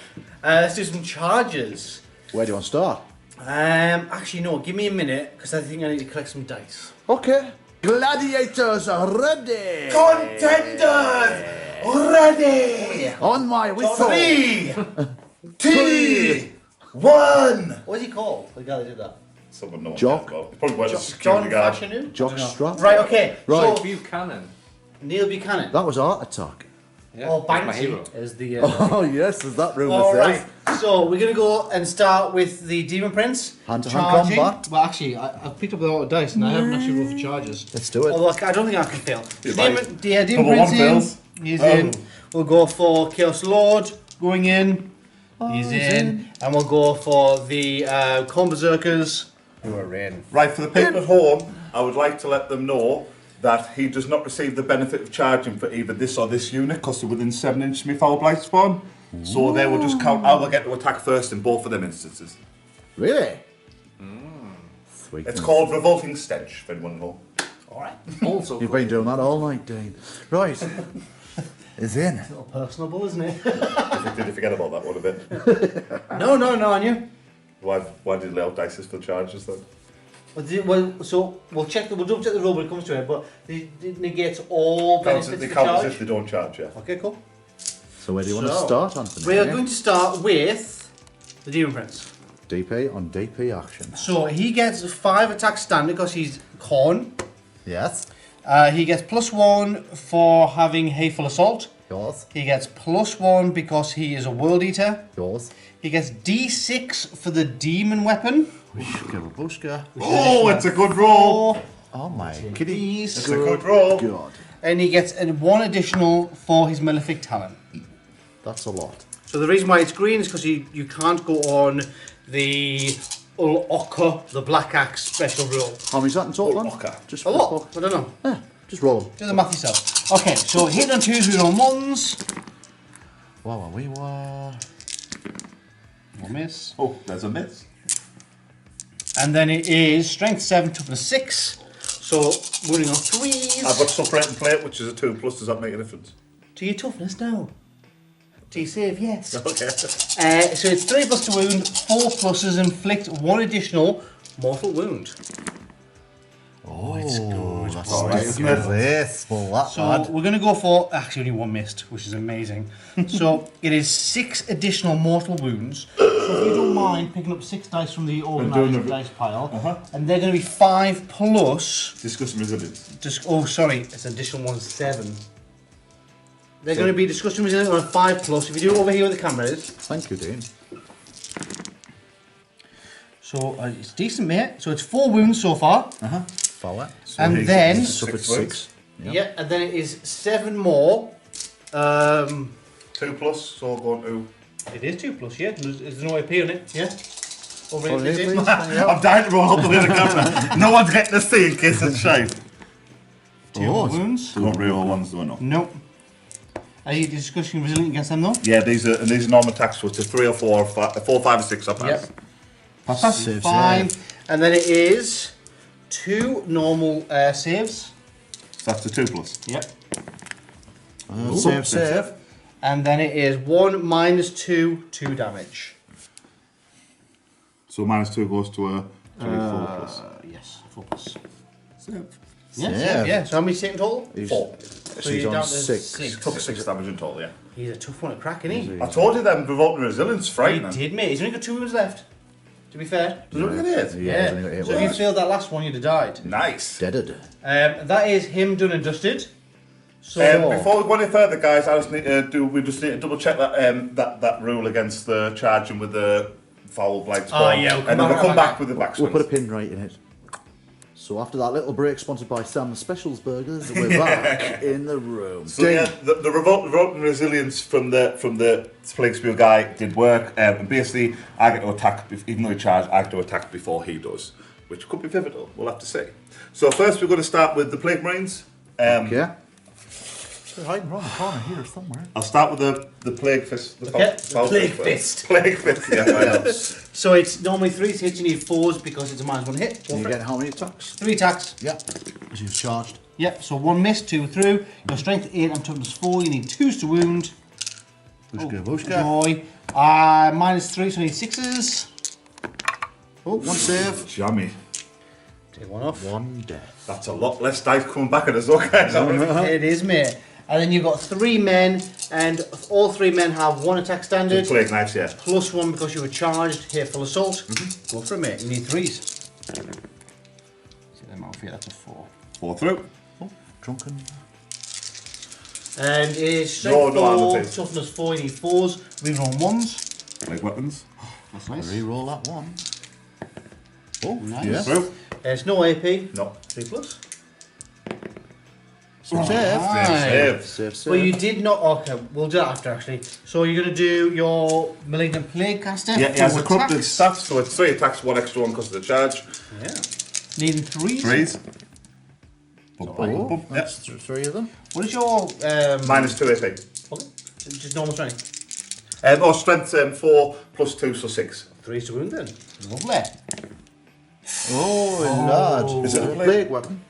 Let's do some charges. Where do you want to start? Actually, no, give me a minute, because I think I need to collect some dice. Okay. Gladiators are ready. Contenders ready. On my whistle. 3, 2, 1. What is he called? The guy that did that? Someone knows. Jock. Probably was a John security guard. Fashanu? Jock Strap. Right, okay. Right. So, Buchanan. Neil Buchanan. That was Art Attack. Yeah, Oh, he's my hero. Banksy is the... Oh yes, as that rumour Alright, says. so we're going to go and start with the Demon Prince. Hand-to-hand Charging. combat. Well, actually, I've picked up a lot of dice and I haven't actually rolled for charges. Let's do it. Although I don't think I can fail. You Demon Number one Prince fails. in. He's in. We'll go for Chaos Lord going in. He's he's in. And we'll go for the Khorne Berserkers who are in. Right, for the people at home, I would like to let them know that he does not receive the benefit of charging for either this or this unit because they're within 7 inches of me foul blight spawn. So they will just count. I will get to attack first in both of them instances. Really? Sweet. It's called Revolting Stench, if anyone knows. Alright. Also, You've been doing that all night, Dean. Right. Is in. A little personable, isn't it? Did you forget about that one a bit? No, I knew. Why did you lay out dices for charges then? Well, so we'll check. We'll double check the roll when it comes to it, but it negates all Counts, benefits they of count charge. as if they don't charge, yeah. Okay, cool. So where do you want to So, start, Anthony? We are going to start with the Demon Prince. DP on DP action. So he gets 5 attack standard because he's Khorne. Yes. He gets +1 for having Hateful Assault. Yours. He gets +1 because he is a World Eater. Yours. He gets D6 for the Demon Weapon. Oh, it's a good roll! Oh my kitty. It's a good roll. God. And he gets 1 additional for his Malefic Talon. That's a lot. So the reason why it's green is because you can't go on the Ul'Oka, the Black Axe special rule. How many's that in total? then? Okay. Just A lot. I don't know. Yeah, just roll them. Do the math yourself. Okay, so hit on 2s, we roll 1s. Wow, we were. 1 miss. Oh, there's a miss. And then it is Strength 7, Toughness 6. So running on 3s. I've got Suffering Plate, which is a 2+. Does that make a difference? To your toughness, no. To your save, yes. Okay. So it's 3 plus to wound, 4 pluses inflict 1 additional mortal wound. Oh, it's good. That's alright, good. isn't it? This. Well, that So bad. we're going to go for, actually only 1 missed, which is amazing. So it is 6 additional mortal wounds. So if you don't mind picking up 6 dice from the organised dice pile, and they're going to be 5 plus, Discuss resilience. it's an additional 1 7. They're going to be discussion resilience on a 5 plus. If you do it over here where the camera is. Thank you, Dean. So it's decent, mate. So it's 4 wounds so far. Follow. So And he's then, suffered 6 6. yeah, and then it is 7 more. 2+, so going to... It is 2 plus, yeah. There's no AP on it, yeah. Over Oh, here, here, please. please. Yeah. I'm dying to roll up the way the camera. No one's getting to see in case it's shite. 2 wounds. They won't reroll ones, do I know? Nope. Are you discussing resilient against them though? Yeah, these are normal attacks, so it's a 3 or 4, 5 or 6 I pass. Yep. Pass. Save, Fine. save. And then it is 2 normal saves. So that's a 2+. Yep. Save, save. And then it is 1 minus 2 damage. So -2 goes to a 24+. Yes, 4 plus. Save. Yes, Save. yeah. So how many you take in total? He's, 4. so he's you're on down to 6. Took 6 damage in total, yeah. He's a tough one to crack, isn't he? I told you them revolting resilience, He frightening. did, mate. He's only got 2 wounds left. To be fair. Does it look at it? Yeah, he's only got 8 So if you failed that last one, you'd have died. Nice. Deaded. That is him done and dusted. So Before we go any further, guys, I just need to we just need to double check that that rule against the charging with the foul blight spawn. yeah, we'll come and then back- we'll come back with the We'll backswing. put a pin right in it. So after that little break sponsored by Sam's Specials Burgers, we're back in the room. So yeah, the revolt and resilience from the Plague Spear guy did work, and basically I get to attack, even though he charged, I get to attack before he does, which could be pivotal, we'll have to see. So first we're going to start with the Plague Marines. Okay. They're hiding around the corner here somewhere. I'll start with the Plague Fist. The Plague Fist. Plague Fist, yeah. So it's normally 3 hits, you need 4s because it's a -1 hit. And you get how many attacks? 3 attacks. Yeah. As you've charged. Yep, so 1 miss, 2 through. Your strength 8 and toughness 4, you need 2s to wound. Booshka, booshka. Joy. -3, so you need 6s. Oh, 1 save. Jammy. Take 1 off. 1 death. That's a lot less dice coming back at us, though, guys. It is, mate. And then you've got 3 men, and all 3 men have 1 attack standard. Plague Knives, yeah. Plus 1 because you were charged. Here, full assault. Go for it, mate. You need 3s. See them out for you, that's a 4. 4 through. Oh, drunken. And is strength No 4, armor phase. toughness 4, you need 4s. Reroll 1s. Plague Weapons. That's nice. Reroll that 1. Oh, Nice. yeah. Through. It's no AP. No. 3 plus. Save. Save. Save. Well, you did not. Okay, we'll do that after actually. So you're going to do your Malignant Plague caster. Yeah, he has a 4 corrupted attacks. staff, so it's 3 attacks, 1 extra 1 because of the charge. Yeah. Needing 3s. 3s. Boom, boom, Oh, boom. Yeah. that's 3 of them. What is your -2 AP. Okay. Just normal strength. Strength 4 plus 2, so 6. 3s to wound then. Lovely. Oh, lad. Is it a plague weapon?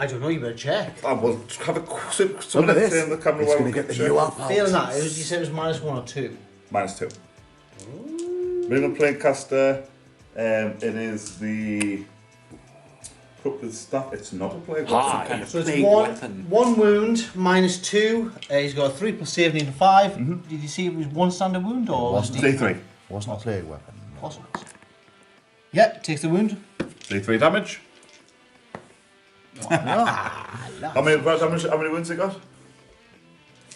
I don't know. You better check. Oh, well, have a Look some at let's this. in the camera It's while going to we get the check. new up. Feeling that. You said it was -1 or 2. -2. Malignant Plague Caster. It is the corrupted staff. It's not a plague weapon. Kind of So it's plague weapon. one wound, -2. He's got a 3 plus save, needing 5. Did you see it was 1 standard wound or Wasn't was it D3. Wasn't a plague weapon. possible? Yep, takes the wound. D3 damage. How many wounds he got?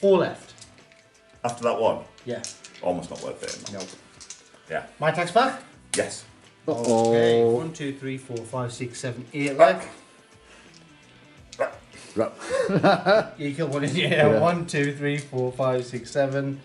4 left. After that one? Yeah. Almost not worth it. No. Yeah. My attack's back. Yes. Okay. 1, 2, 3, 4, 5, 6, 7, 8 left. Right. You killed one. Yeah. 1, 2, 3, 4, 5, 6, 7.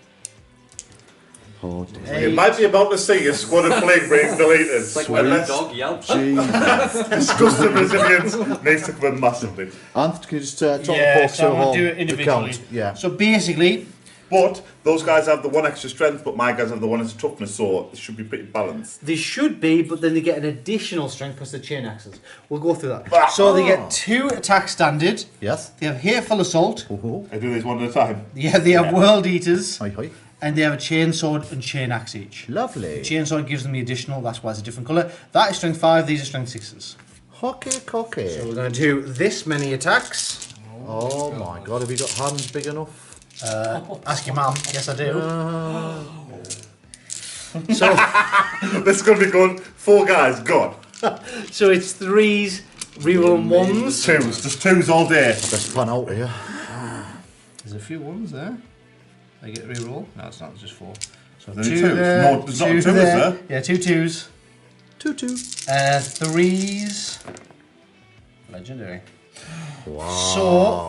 Oh, dear. You might be about to see your squad of plague brains deleted. It's like when a dog yelps. Jesus. Disgusting resilience needs to come in massively. Anth, can you just talk Yeah, folks so I'm who gonna are do it the individually. count? Yeah. So basically, But those guys have the 1 extra strength, but my guys have the 1 extra toughness, so it should be pretty balanced. they should be, but then they get an additional strength because they're chain axes. We'll go through that. So they get 2 attack standard. Yes. They have hair full assault. Oh, I do these one at a time. Yeah, they have world eaters, hi, hi. and they have a chain sword and chain axe each. Lovely. Chain sword gives them the additional. That's why it's a different colour. That is strength 5. These are strength 6s. Hockey cocky. So we're going to do this many attacks. Oh my god, have you got hands big enough? Ask your mum. Yes, I do. This is going to be good. 4 guys, gone. So it's 3s, reroll 1s. 2s, just 2s all day. Best plan out here. There's a few 1s there. They get reroll. No, it's not. It's just 4. So There's 2 2s. there. No, there's not 2 2, is there? Yeah, 2 2s. 2-2. 3s. Legendary. Wow. So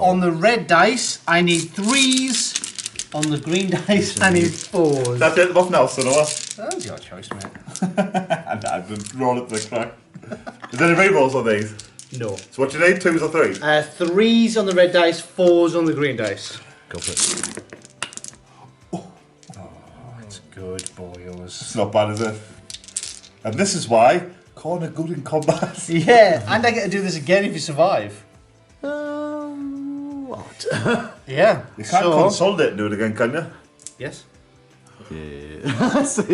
on the red dice, I need 3s. On the green dice, I need 4s. That's it off now, son, or what? That's your choice, mate. And I've been rolling to the crack. Is there any rerolls on these? No. So what do you need, 2s or 3s? 3s on the red dice, 4s on the green dice. Go for it. It's good, boyos. It's not bad, is it? And this is why Khorne are good in combat. Yeah, and I get to do this again if you survive. What? Yeah. You can't consolidate and do it again, can you? Yes. Yeah.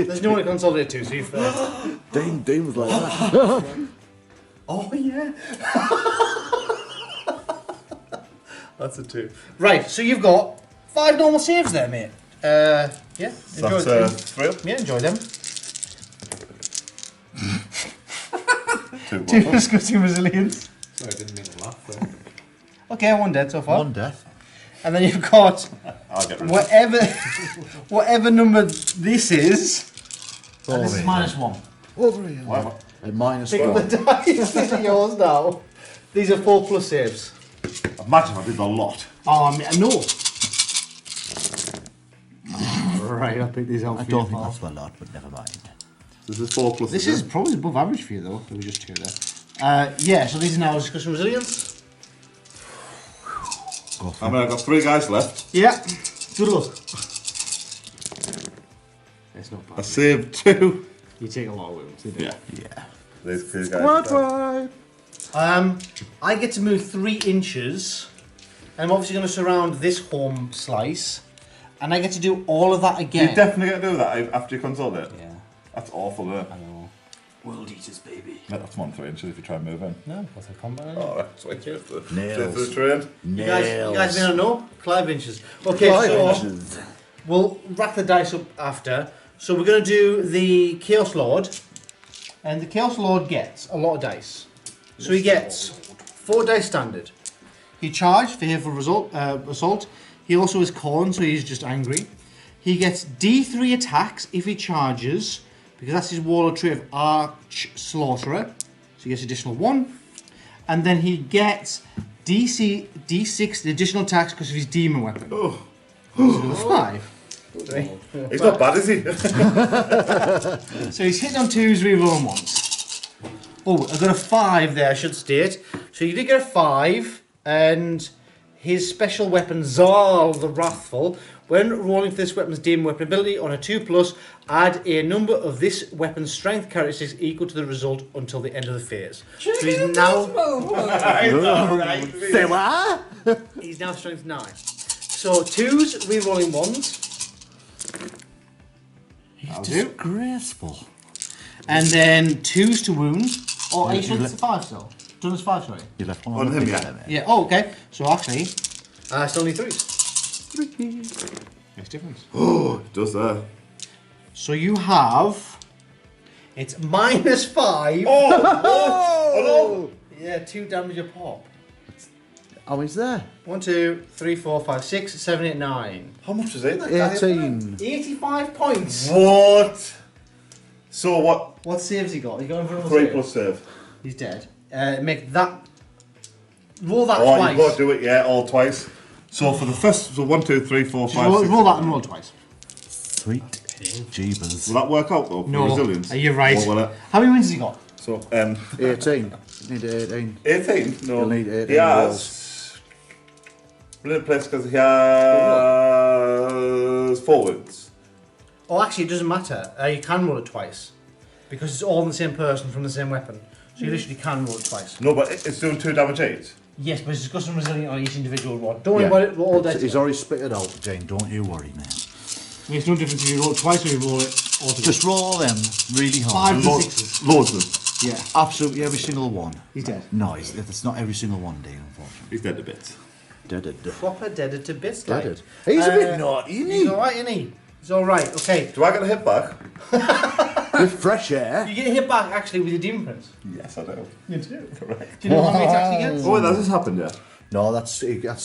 There's no one to consolidate to, so you first. Dean was like that. Oh, yeah. That's a 2. Right, so you've got 5 normal saves there, mate. Yeah, enjoy That's them. 3. Yeah, enjoy them. 2 2 discussing resilience. Sorry, I didn't mean to laugh though. Okay, 1 dead so far. 1 death. And then you've got I'll get rid of it. whatever number this is. And Over this is here. -1. Over here. Whatever. And minus Pick up 1. the dice. These are yours now. These are 4+ saves. Imagine I did a lot. No. Right, I'll pick these out I for don't you, think pal. that's a lot, but never mind. This is 4+. This is probably above average for you, though. There were just 2 there. Yeah, so these are now discussion resilience. Go for I mean, I've got 3 guys left. Yeah. Good luck. It's not I bad. saved 2. You take a lot of wounds. You do. Yeah. Yeah. These 2 guys. Squad fight! I get to move 3 inches. And I'm obviously going to surround this home slice. And I get to do all of that You again. definitely get to do that after you consolidate. Yeah, That's awful, isn't it? I know. World Eaters, baby. Yeah, that's more than 3 inches if you try and move in. No, what's the combat? Oh, that's way too for the Nails. train. You guys may not know? Clive inches. Okay, Inches. we'll rack the dice up after. So we're going to do the Chaos Lord. And the Chaos Lord gets a lot of dice. So he gets 4 dice standard. He charged for here for assault. He also is Khorne, so he's just angry. He gets D3 attacks if he charges, because that's his warlord trait of Arch Slaughterer. So he gets additional 1. And then he gets D6 the additional attacks because of his demon weapon. Oh. So another 5. He's not bad, is he? So he's hitting on 2s, rerolling 1s. Oh, I got a 5 there, I should state. So you did get a 5, and his special weapon, Zal the Wrathful. When rolling for this weapon's demon weapon ability on a 2+, add a number of this weapon's strength characteristics equal to the result until the end of the phase. So he's now Say what? he's now strength 9. So 2s, rerolling 1s. He's disgraceful. And then 2s to wound. Or are you You sure let- it's a 5 still? Done as 5, sorry. You left one On on the him, finger yeah. there. Yeah, oh, okay. So actually, I still need 3s. Makes difference. Oh, it does that. So you have. It's -5. Oh, Yeah, 2 damage a pop. Oh, he's there. 1, 2, 3, 4, 5, 6, 7, 8, 9. how much was it? 18. 85 points. What? So what? What saves he got? He got him for another 3 save. plus save. He's dead. Make that. Roll that Oh, twice. you've got to do it, yeah, all twice. So for the first, so 1, 2, 3, 4, 5, Just roll, 6. roll that and roll twice. Sweet jeebers. Will that work out though? For No. resilience? You're right. Or will it? How many wins has he got? So 18. Need 18. 18. No. You'll need 18 He has. Brilliant place because he has 4 wounds. Oh, actually, it doesn't matter. You can roll it twice. Because it's all the same person from the same weapon. So you literally can roll it twice. No, but it's doing 2 damage each. Yes, but it's discussing resilient on each individual one. Don't worry Yeah. about it, roll all dice. He's already spit it out, Jane. Don't you worry, man. It's no difference if you roll it twice or you roll it all together. Just roll them really hard. 5 and 6s. Loads of them. Yeah, Absolutely every single one. he's dead. No, it's not every single one, Dean, unfortunately. He's dead to bits. Dead. Proper deaded to bits, like. Dead. He's a bit naughty, isn't He's he? alright, isn't he? He's alright, okay. Do I get a hit back? With fresh air. You get hit back actually with your demon prince. Yes, I do. You do. Correct. Do you know how many attacks he gets? Oh, wait, has this happened yet? No, that's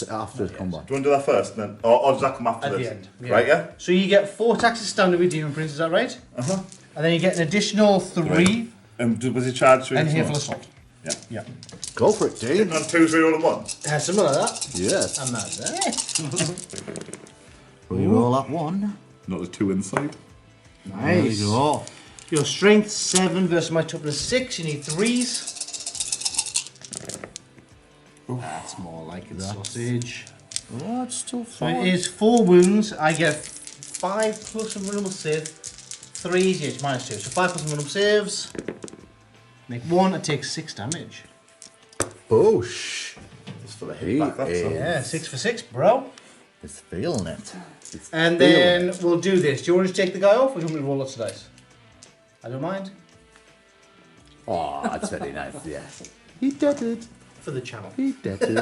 after combat. Do you want to do that first, then, or does that come after At the this? end, yeah. Right, yeah. So you get 4 attacks as standard with demon prince, is that right? Uh-huh. And then you get an additional 3 Right. Was he charged with and this here one? for assault. Yeah. Yeah. Go for it, Dean. Hitting on 2, 3, all in 1. Something like that. Yes. And that's it. We roll that one. Not the 2 inside. There you go. Your strength 7 versus my toughness 6. You need 3s. That's more like a sausage. Oh, that's still So fine. it is 4 wounds. I get 5 plus a vulnerable save. 3s, yeah, it's -2. So 5 plus vulnerable saves. Make 1, it takes 6 damage. Boosh. Just for the He hit back, that's all. is. Yeah, 6 for 6, bro. It's feeling it. It's And feeling then we'll do this. Do you want to just take the guy off or do you want me to roll lots of dice? I don't mind. Oh, that's very nice, yeah. He did it. For the channel. He did it.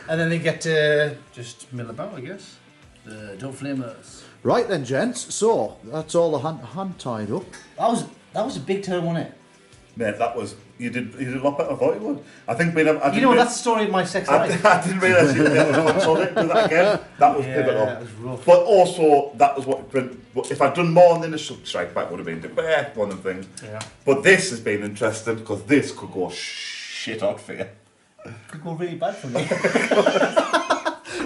And then they get to just mill about, I guess. Don't flame us. Right then, gents. So, that's all the hand tied up. That was a big turn, wasn't it? Mate, that was you did a lot better than I thought you would. I think being I You know, that's the story of my sex life. I didn't realise you did that again. That was pivotal. that was rough. But also, that was what. But if I'd done more on the initial strike back, would have been one of the things. Yeah. But this has been interesting because this could go shit out for you. Could go really bad for me.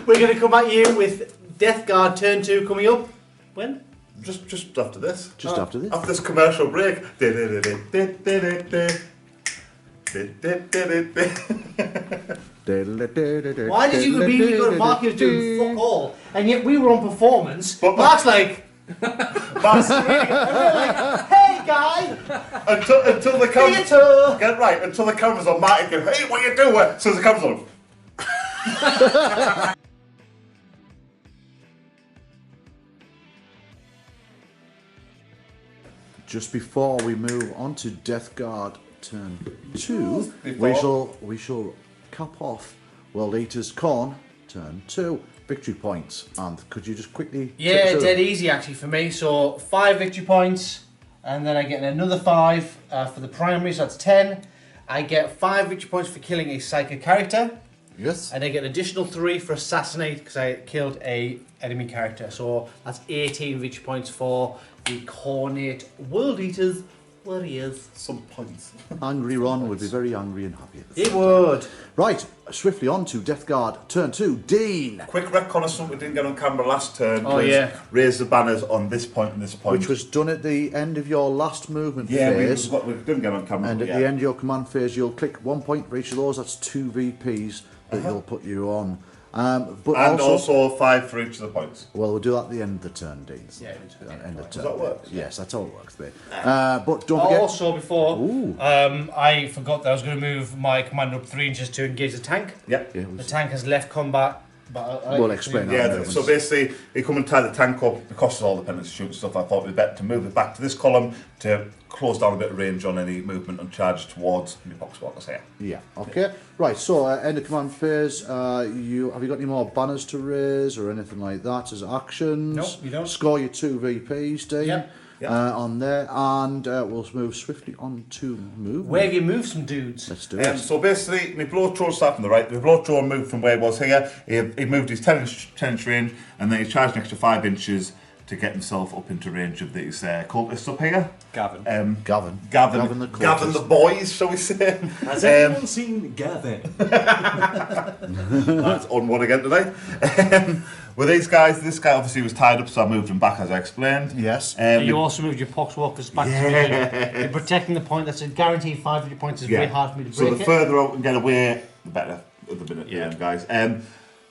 We're going to come at you with Death Guard turn 2 coming up. When? Just after this. Just after this. After this commercial break. Why did you immediately go to Mark? He was doing fuck all, and yet we were on performance. But Mark's like, Mark's and we're like, hey guy, until the camera. theatre. Get right, until the camera's on Mark again. Hey, what you doing? So the camera's on. Just before we move on to Death Guard turn 2, Before. we shall cap off World Eaters Khorne turn 2 victory points. And could you just quickly? Yeah, take us dead through? easy actually for me. So 5 victory points, and then I get another 5 for the primary, so that's 10. I get 5 victory points for killing a psychic character, Yes. and I get an additional 3 for assassinate because I killed a enemy character. So that's 18 victory points for the Khorne World Eaters Warriors. Some points. Angry Ron would be very angry and happy. At this. It would. Right, swiftly on to Death Guard turn 2. Dean, Quick retcon of something we didn't get on camera last turn. Oh, was yeah. Raise the banners on this point and this point. which was done at the end of your last movement we phase. didn't get on camera. And at yeah. the end of your command phase, you'll click 1 point for each of those. That's 2 VPs that you'll put you on. But And also 5 for each of the points. well, we'll do that at the end of the turn, Dean. Yeah, End of Does turn. that work? Yes, that's how it works, mate. But don't forget. Also, before, Ooh. I forgot that I was going to move my commander up 3 inches to engage the tank. Yep. Yeah, The tank has left combat. But We'll explain that. Yeah, movements. so basically, he come and tie the tank up because of all the penalty shoot stuff. I thought it was better to move it back to this column to close down a bit of range on any movement and charge towards the box walkers here. Yeah. Okay. Right. So end of command phase. Have you got any more banners to raise or anything like that as actions? Nope, you don't. Score your 2 VPs, Dean. Yep. Yep. On there, and we'll move swiftly on to movement. Where have you moved some dudes? Let's do it. So basically, my blow thrower started from the right. The blow thrower moved from where he was here. He moved his 10-inch range, and then he charged an extra 5 inches to get himself up into range of these cultists up here. Gavin. Gavin. Gavin the Gavin the boys, shall we say? Has anyone seen Gavin? That's on one again today. With these guys, this guy obviously was tied up, so I moved him back as I explained. Yes. You also moved your poxwalkers back to me. You're protecting the point. That's a guaranteed 5 victory points. Is very hard for me to So break the it. further out we get away, the better at the minute, Yeah. guys.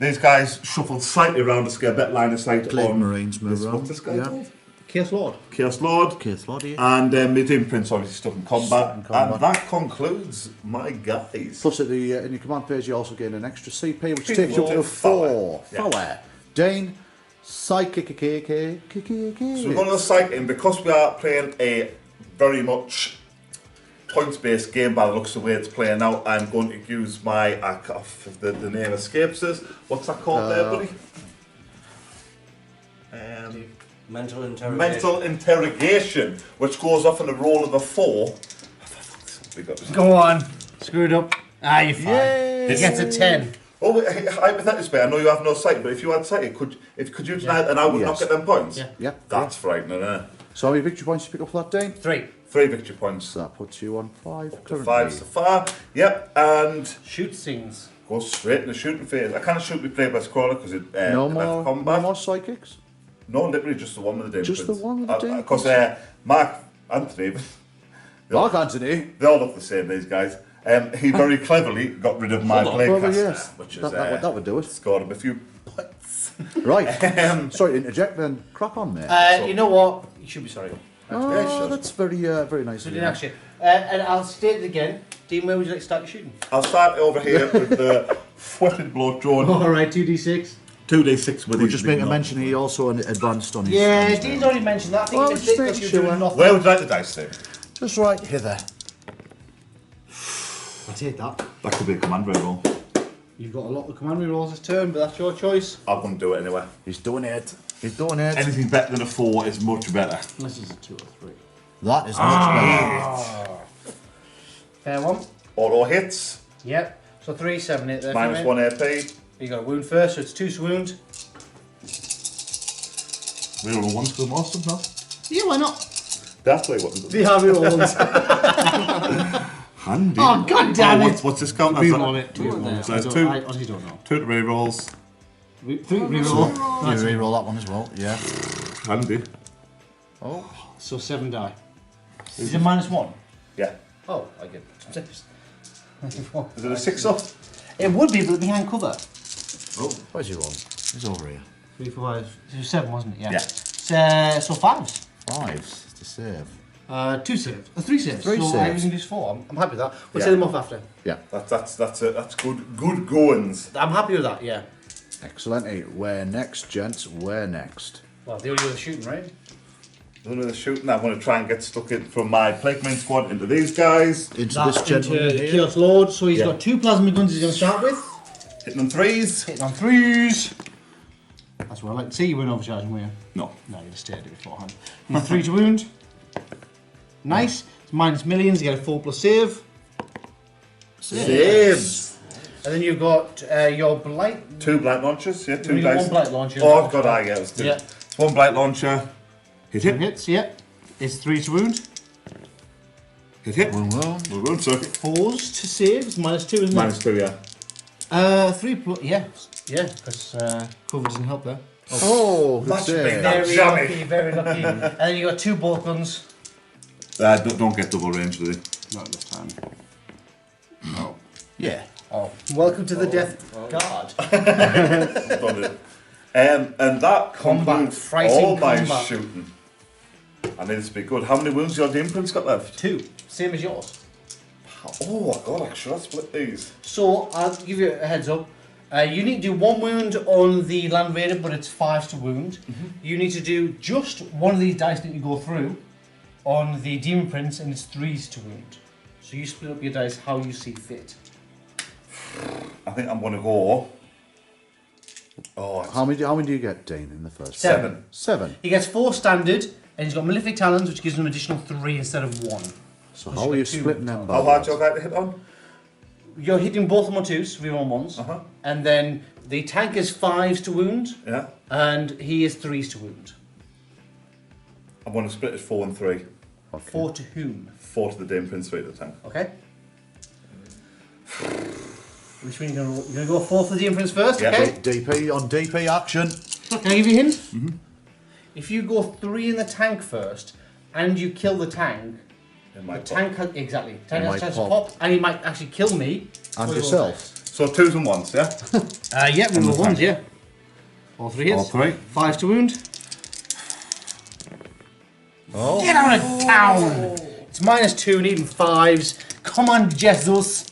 These guys shuffled slightly around to get a better line of sight Plague on Marines move this, around. what's this guy Yeah. called? Chaos Lord. Chaos Lord. Case Lord here. And Midin Prince obviously stuck in combat. Stuck in combat. And that concludes my guys. Plus, at the in your command phase, you also gain an extra CP, which Big takes you up to Lord. 4. Yeah. 4. Dane, Psychic. So we're going to the site in because we are playing a very much points-based game by the looks of the way it's playing out. I'm going to use my if the name escapes us. What's that called there, buddy? Mental interrogation. Mental interrogation, which goes off on a roll of a 4. Go on. Screw it up. Ah, you're fine. Yay. He gets a 10. Oh, hypothetically, I know you have no sight, but if you had sight, could you deny it and I would not Yes. get them points? Yeah. Yep. That's frightening, isn't it? So, how many victory points you pick up for that, Dane? 3. 3 victory points. So that puts you on 5 currently. 5 so far. Yep, and Shoot things. go straight in the shooting phase. I can't shoot with play by Crawler because it No left more, combat. no more psychics. No, literally just the one with the Dame Just Prince. the one with the Dame Because Mark Anthony, Mark Anthony. they all look the same, these guys. He very cleverly got rid of my blade Well, caster, yes. which is That would do it. scored him a few points. Right. Sorry to interject then. Crack on, mate. You know what? You should be sorry. Oh, that's very very nice So of didn't you. actually. And I'll state it again. Dean, where would you like to start your shooting? I'll start over here with the weapon blow drone. Alright, 2d6. 2d6 with We'll his just make a big mention he also advanced on his... Yeah, on his Dean's roll. already mentioned that. I think Well, he just missed it make because you sure. were doing nothing. Where would you like the dice to? Just right hither. I'll take that. That could be a command roll. You've got a lot of command rolls this turn, but that's your choice. I'm going to do it anyway. He's doing it. He's doing it. Anything better than a 4 is much better. Unless it's a 2 or 3. That is much Fair one. Auto hits, Yep. So 3, 7, 8 there. minus for 1 me. AP. You got a wound first, so it's 2 wounds. Reroll ones for the monster, no? Yeah, why not? Definitely what. The hard reroll ones. Handy. Oh, god damn it! What's this count? Reroll it. So there's two. I honestly don't know. 2 rerolls. 3 reroll. You reroll that one as well, yeah. Handy. Oh. So 7 die. Is it -1? Yeah. Oh, I get 6. Is it a 6 up? It would be, but behind cover. Oh. Where's your one? He's over here. 3, 4, 5. It was 7, wasn't it? Yeah. So 5s. 5s to save. 2 saves. 3 saves. 3 so saves. I can use 4. I'm happy with that. We'll Yeah. set them off after. Yeah. That's good goings. I'm happy with that, yeah. Excellent. Where next, gents? Where next? Well, they only were shooting, right? Under the shooting, I'm going to try and get stuck in from my Plague Main squad into these guys. Into this gentleman into here. Chaos Lord. So he's Yeah. got 2 plasma guns he's going to start with. Hitting on 3s. Hitting on 3s. That's what I like to see. You weren't overcharging, were you? No. No, you just stayed it beforehand. 3 to wound. Nice. It's minus millions. You get a 4+ save. Saves. And then you've got your blight. 2 blight launchers. Yeah, 2 You got dice. 1 blight launcher. Oh god, I get it. Was Yeah. It's 1 blight launcher. Hit 2 hit. hits. Yeah. It's 3 to wound. Hit hit. Well, We're going circuit. 4s to save. It's -2, isn't -2, yeah. it? 3 plus. Yeah. Yeah. Because cover doesn't help there. Oh, good Much save. bigger. Very Jammy. lucky. Very lucky. And then you got 2 bolt guns. Don't get double range, do they? Not this time. No. Yeah. Oh. Welcome to the death guard. Done it. And that Combat, concludes fighting all my combat. shooting. I need it to be good. How many wounds your imprints got left? 2. Same as yours. Oh god, I should have split these. So I'll give you a heads up. You need to do 1 wound on the Land Raider, but it's 5s to wound. You need to do just one of these dice that you go through on the Demon Prince, and it's 3s to wound. So you split up your dice how you see fit. I think I'm going to go. Oh, it's How many do you get, Dean, in the first? 7. 7. He gets 4 standard, and he's got Malefic Talons, which gives him an additional 3 instead of 1. So how are you splitting them? how hard you guy to hit on? You're hitting both of them on 2s, 3 on 1s. And then the tank is 5s to wound, Yeah. and he is 3s to wound. I'm going to split it 4 and 3. Okay. 4 to whom? 4 to the Dame Prince, 3 to the tank. Okay. Which one you're going to go 4 for the Demon Prince first? Yeah. Okay. DP on DP action. Can I give you a hint? If you go 3 in the tank first, and you kill the tank, In the my tank has, exactly. Tank It has a might chance to pop. pop, and he might actually kill me. And Or yourself. So 2s and 1s, yeah? Yeah, we And roll the 1s, tank. yeah. All 3 hits. All 3. 5s to wound. Oh. Get out of town! It's -2, needing 5s. Come on, Jesus.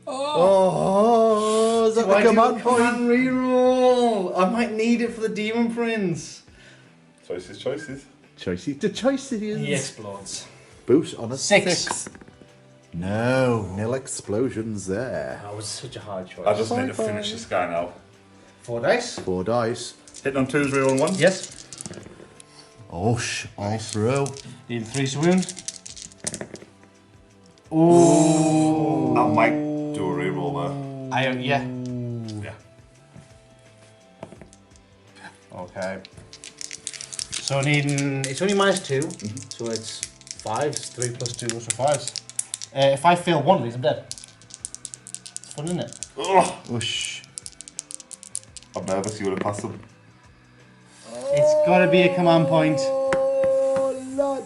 Oh, is that Why the do command a point? command reroll? I might need it for the Demon Prince. Choices. Choicey to choicey. He explodes. Boost on a 6. 6. No, nil explosions there. That was such a hard choice. I just need to finish this guy now. 4 dice. 4 dice. Hitting on 2s, rerolling 1s? Yes. Oh, all through. Need 3 to wound. I might do a reroll there. Yeah. Yeah. Okay. So needing, it's only -2, so it's 5s. 3 plus 2 goes for 5s. If I fail one of these, I'm dead. It's fun, isn't it? Ugh. Whoosh. I'm nervous you would have passed them. It's got to be a command point. Oh, Lord.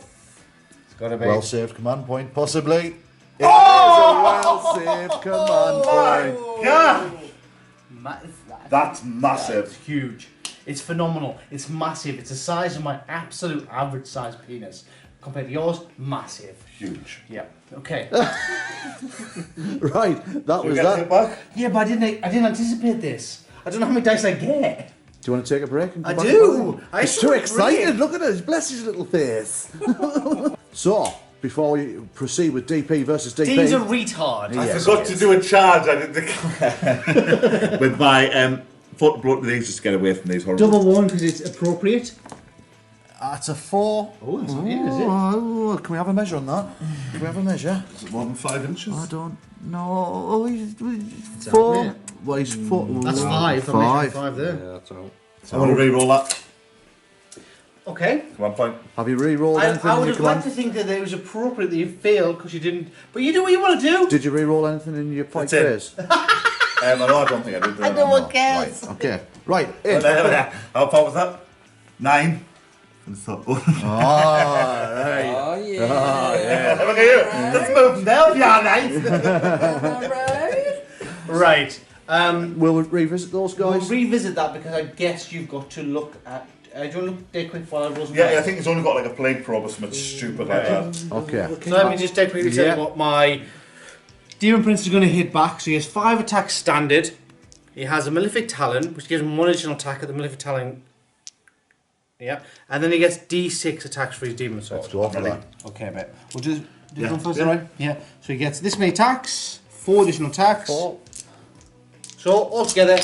It's got to be. Well saved command point, possibly. It is a well saved command point. Yeah! Ma- That's massive. It's huge. It's phenomenal. It's massive. It's the size of my absolute average size penis. Compared to yours, massive. Huge. Yeah. Okay. Right, that You was get that. hit back? Yeah, but I didn't anticipate this. I don't know how many dice I get. Do you want to take a break? And come I back do. tomorrow? I He's saw too it excited. brilliant. Look at us. Bless his little face. So, before we proceed with DP versus DP. Dean's a retard. Yeah. I Yes, forgot to do a charge. I did the with my foot blood with these just to get away from these horrible. Double one because it's appropriate. That's a 4. Oh, it's weird, is it? Oh, can we have a measure on that? Can we have a measure? Is it more than 5 inches? I don't know. Oh, he's 4. weird. Well, he's 4. That's 5. I'm 5. making 5 there. Yeah, that's all. I want to re-roll that. Okay. 1 point. Have you re-rolled anything I in would your have liked command? to think that it was appropriate that you failed because you didn't. But you do what you want to do. Did you re-roll anything in your fight That's phase? I don't think I did. And no one cares. Right, okay. Right, in. How far was that? 9. I thought, Oh, right. Oh, yeah. Look at you. Let's move now. Yeah, nice. Right. We'll revisit those We'll guys. revisit that because I guess you've got to look at. Do you want to look dead quick while I roll some Yeah, I dice? think it's only got like a plague probe or something stupid like that. Okay. So let me just dead quickly tell Yeah. you what my Demon Prince is going to hit back. So he has 5 attacks standard. He has a Malefic Talon, which gives him 1 additional attack at the Malefic Talon. Yeah. And then he gets D6 attacks for his Demon Sword. Let's go for that. Okay, mate. We'll do Yeah. one first, Yeah. right? Yeah. So he gets this many attacks, 4 additional attacks. 4. So altogether,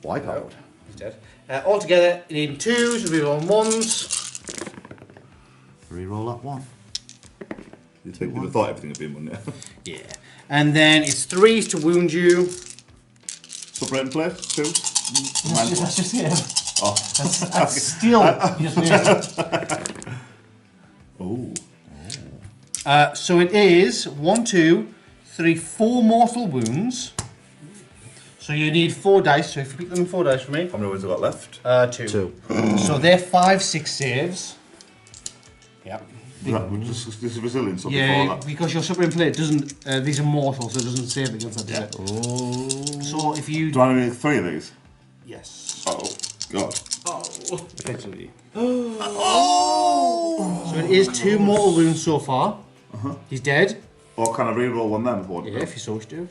Wipe out. he's dead. Altogether, you need 2s, reroll 1s. Re-roll that 1. You'd have thought everything had been one, yeah. Yeah. And then it's 3s to wound you. Separating plate, 2. That's just it. Oh. That's still just it. Oh. So it is 1, 2, 3, 4 mortal wounds. So you need 4 dice. So if you pick them 4 dice for me. How many ones have I got left? 2. 2. So they're 5, 6 saves. Yep. This is resilience or Yeah, before that? because your Supreme Plate doesn't. These are mortal, so it doesn't save against that. Yeah. Does it? So if you. Do I need 3 of these? Yes. Oh, God. Effectively. Oh! So it is 2 mortal wounds so far. He's dead. Or can I re-roll one then? If I want Yeah, if you so wish to.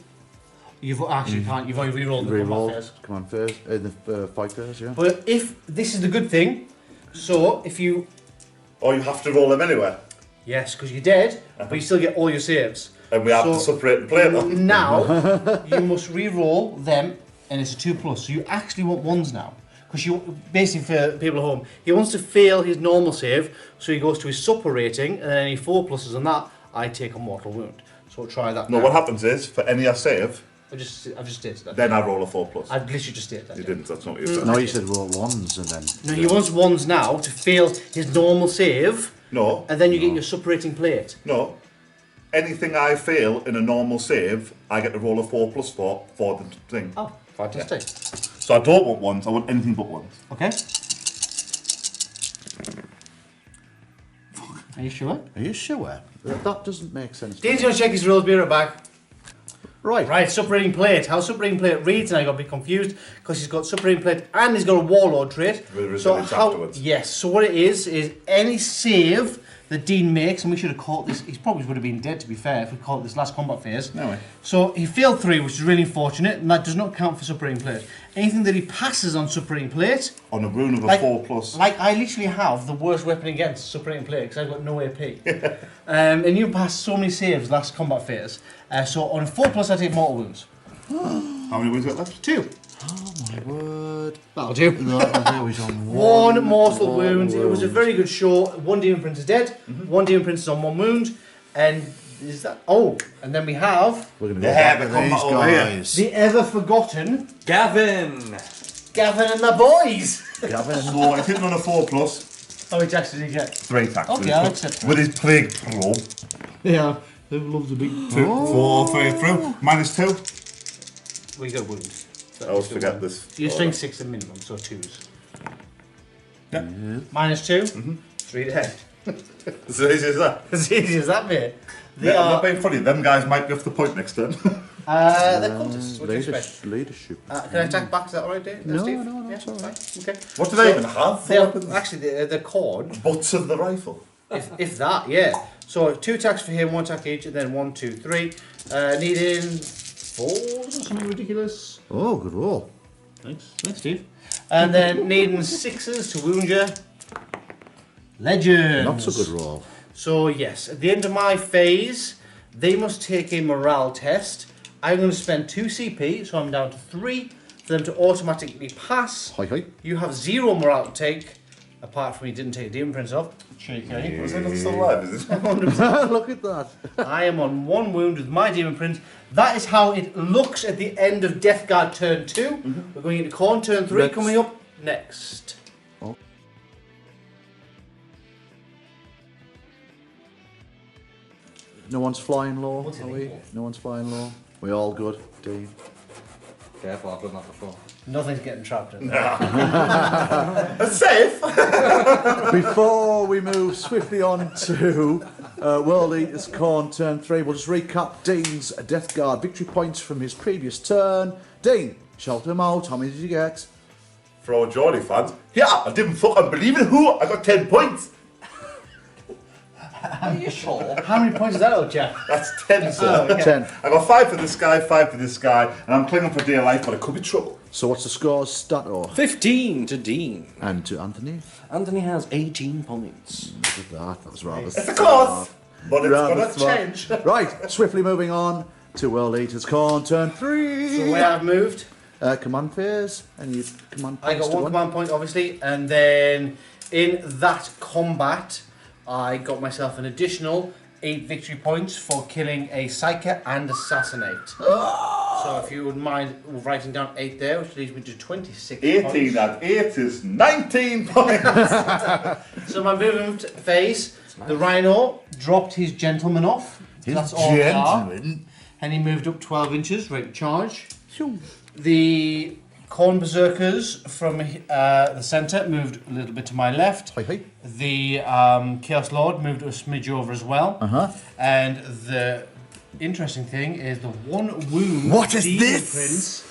You've actually can't. You've only re-rolled the Re-roll. combat phase. Command phase. The fight phase, yeah. But if this is the good thing, so if you Or you have to roll them anyway. yes, because you're dead, but you still get all your saves. And we have to So- separate and plate them. Now you must re-roll them, and it's a 2+. So you actually want 1s now, because you basically for people at home, he wants to fail his normal save, so he goes to his super rating, and then any 4+ on that, I take a mortal wound. So try that. No, now. what happens is, for any I save, I've just stated that. then I roll a 4+. I've literally just stated that. You yeah. didn't, that's not what you said. No, you said roll 1s and then. No, he wants 1s now to fail his normal save, No, and then you get your super rating plate. no. Anything I fail in a normal save, I get to roll a 4+ for the thing. Oh, fantastic. So I don't want ones, I want anything but ones. Okay. Are you sure? Are you sure? That doesn't make sense. Dean's going to check his rules, be right back. Right. Right, subrating plate. How subrating plate reads, and I got a bit confused because he's got subrating plate and he's got a warlord trait. With resilience afterwards. Yes, so what it is any save that Dean makes, and we should have caught this, he probably would have been dead to be fair if we caught this last combat phase. No way. So he failed 3, which is really unfortunate, and that does not count for subrating plate. Anything that he passes on subrating plate, On a rune of a like, 4+. Like, I literally have the worst weapon against subrating plate because I've got no AP. And you passed so many saves last combat phase. So on 4+, I take mortal wounds. How many wins you got left? 2. Oh my word. That'll do. There was on One mortal wound. It was a very good show. 1 demon prince is dead. 1 demon prince is on 1 wound. And is that... Oh, and then we have We're going to go Yeah, back to but come these over here. guys. the ever-forgotten Gavin! Gavin and the boys. Gavin. So I think on a 4+, How many attacks did he get? 3 attacks. Okay, I'll accept that. With his plague probe. Yeah, who loves a big... 2, 4, 3 through. -2. We got a wound. I always forget this. Your strength 6 is minimum, so 2s. Yeah. -2? 3 dead. It's as easy as that. As easy as that, mate. They Yeah, I'm are... not being funny, them guys might be off the point next turn. They're cultists. What do you expect? Leadership. Can I attack back? Is that alright, Dave? No, Steve? no, Yeah, it's all right. fine. Okay. What do they even have for They're, weapons? actually, they're Khorne. Butts of the rifle. If that, yeah. So 2 attacks for him, 1 attack each, and then 1, 2, 3. Needing 4s or something ridiculous. Oh, good roll. Thanks, Steve. And then needing 6s to wound you. Legends. Not so good roll. So yes, at the end of my phase, they must take a morale test. I'm going to spend 2 CP, so I'm down to 3 for them to automatically pass. Hi, hi. You have 0 morale to take, apart from you didn't take a demon prince off. Cheeky. Was anyone still alive? Is this? Look at that. I am on 1 wound with my demon prince. That is how it looks at the end of Death Guard turn 2. We're going into Khorne turn 3 Next. coming up next. No one's flying low, What's are it we? for? No one's flying low. We all good, Dean. Careful, I've done that before. Nothing's getting trapped in there. That's safe. Before we move swiftly on to World Eaters Khorne turn 3, we'll just recap Dean's Death Guard victory points from his previous turn. Dean, shout them out. How many did you get? For all Geordie fans, yeah, I didn't fucking believe in who. I got 10 points. Are you sure? How many points is that out, Jeff? That's 10, sir. okay. 10. I got 5 for this guy, 5 for this guy, and I'm clinging for dear life, but it could be trouble. So what's the scores, Stato? 15 to Dean. And to Anthony? Anthony has 18 points. Look at that. That was rather It's a course, but it's Rather gonna smart. change. Right, swiftly moving on to World Eaters Khorne turn 3. So where I've moved, Command phase. Any command I points got to one command point, obviously, and then in that combat, I got myself an additional 8 victory points for killing a Psyker and Assassinate. So if you wouldn't mind writing down 8 there, which leaves me to 26 18 points. and 8 is 19 points. So my movement phase, the Rhino dropped his Gentleman off. So that's all they are. And he moved up 12 inches, ready to charge. The Khorne Berserkers from the centre moved a little bit to my left. Hi. The Chaos Lord moved a smidge over as well. And the interesting thing is the one wound What is Demon this? Prince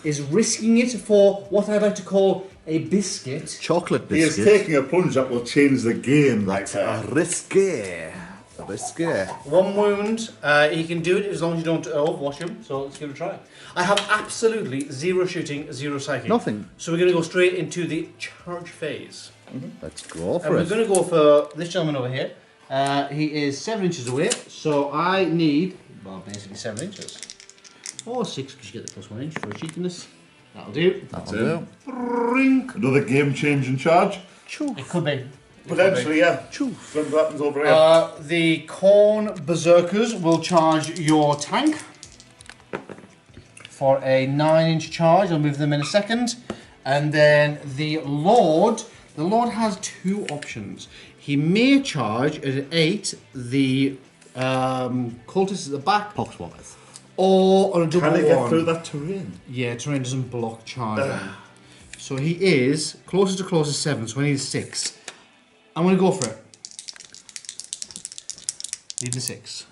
is risking it for what I like to call a biscuit. Chocolate He is biscuit. taking a plunge that will change the game. That's risky. Risky. One wound, he can do it as long as you don't overwatch him, so let's give it a try. I have absolutely 0 shooting, 0 psychic. Nothing. So we're going to go straight into the charge phase. Let's go And for we're it. going to go for this gentleman over here. He is 7 inches away, so I need, well, basically 7 inches. Or 6, because you get the +1 inch for cheekiness. That'll do. That'll do. Brink. Another game-changing charge. It could be. Potentially, yeah. Choof. Remember what happens over here. The Khorne Berserkers will charge your tank for a 9-inch charge. I'll move them in a second. And then the Lord has 2 options. He may charge at 8 the cultists at the back, Poxwalkers. or on a double Can they get one. through that terrain? Yeah, terrain doesn't block charging. So he is closest to closest 7, so I need 6. I'm going to go for it. Need a 6.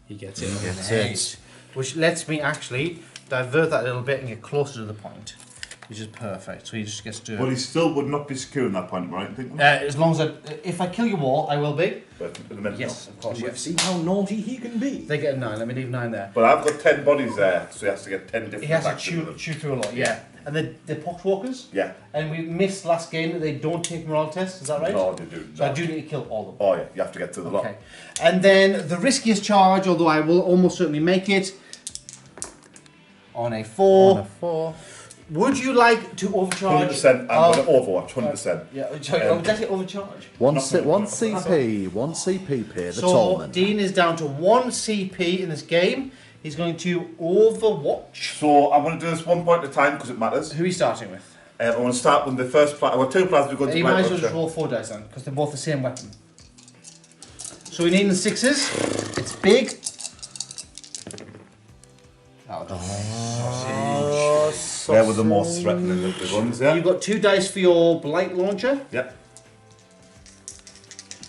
He gets it. Gets it. Which lets me actually divert that a little bit and get closer to the point. Which is perfect. So he just gets to... But he still would not be securing that point, right? Think as long as if I kill your wall, I will be. But in a minute, Yes, no. of course. Let's see how naughty he can be. They get a 9. Let me leave 9 there. But I've got 10 bodies there, so he has to get 10 different He has to attacks into them. chew through a lot, yeah. And the poxwalkers? Yeah. And we missed last game that they don't take morale tests, is that right? No, they do. So I not. do need to kill all of them. Oh, yeah, you have to get through the lot. Okay. And then the riskiest charge, although I will almost certainly make it, on a 4. 4. Would you like to overcharge? 100%. I'm going to Overwatch, 100%. Yeah, sorry, I would definitely overcharge. One Not CP, gonna- one CP pay the So tollman. Dean is down to 1 CP in this game. He's going to overwatch. So I'm going to do this one point at a time because it matters. Who are you starting with? I'm going to start with the first I've got 2 plasma going to You my might as well just launcher. roll 4 dice then, because they're both the same weapon. So we need the 6s. It's big. They're with the most threatening of the ones, yeah? You've got 2 dice for your blight launcher. Yep.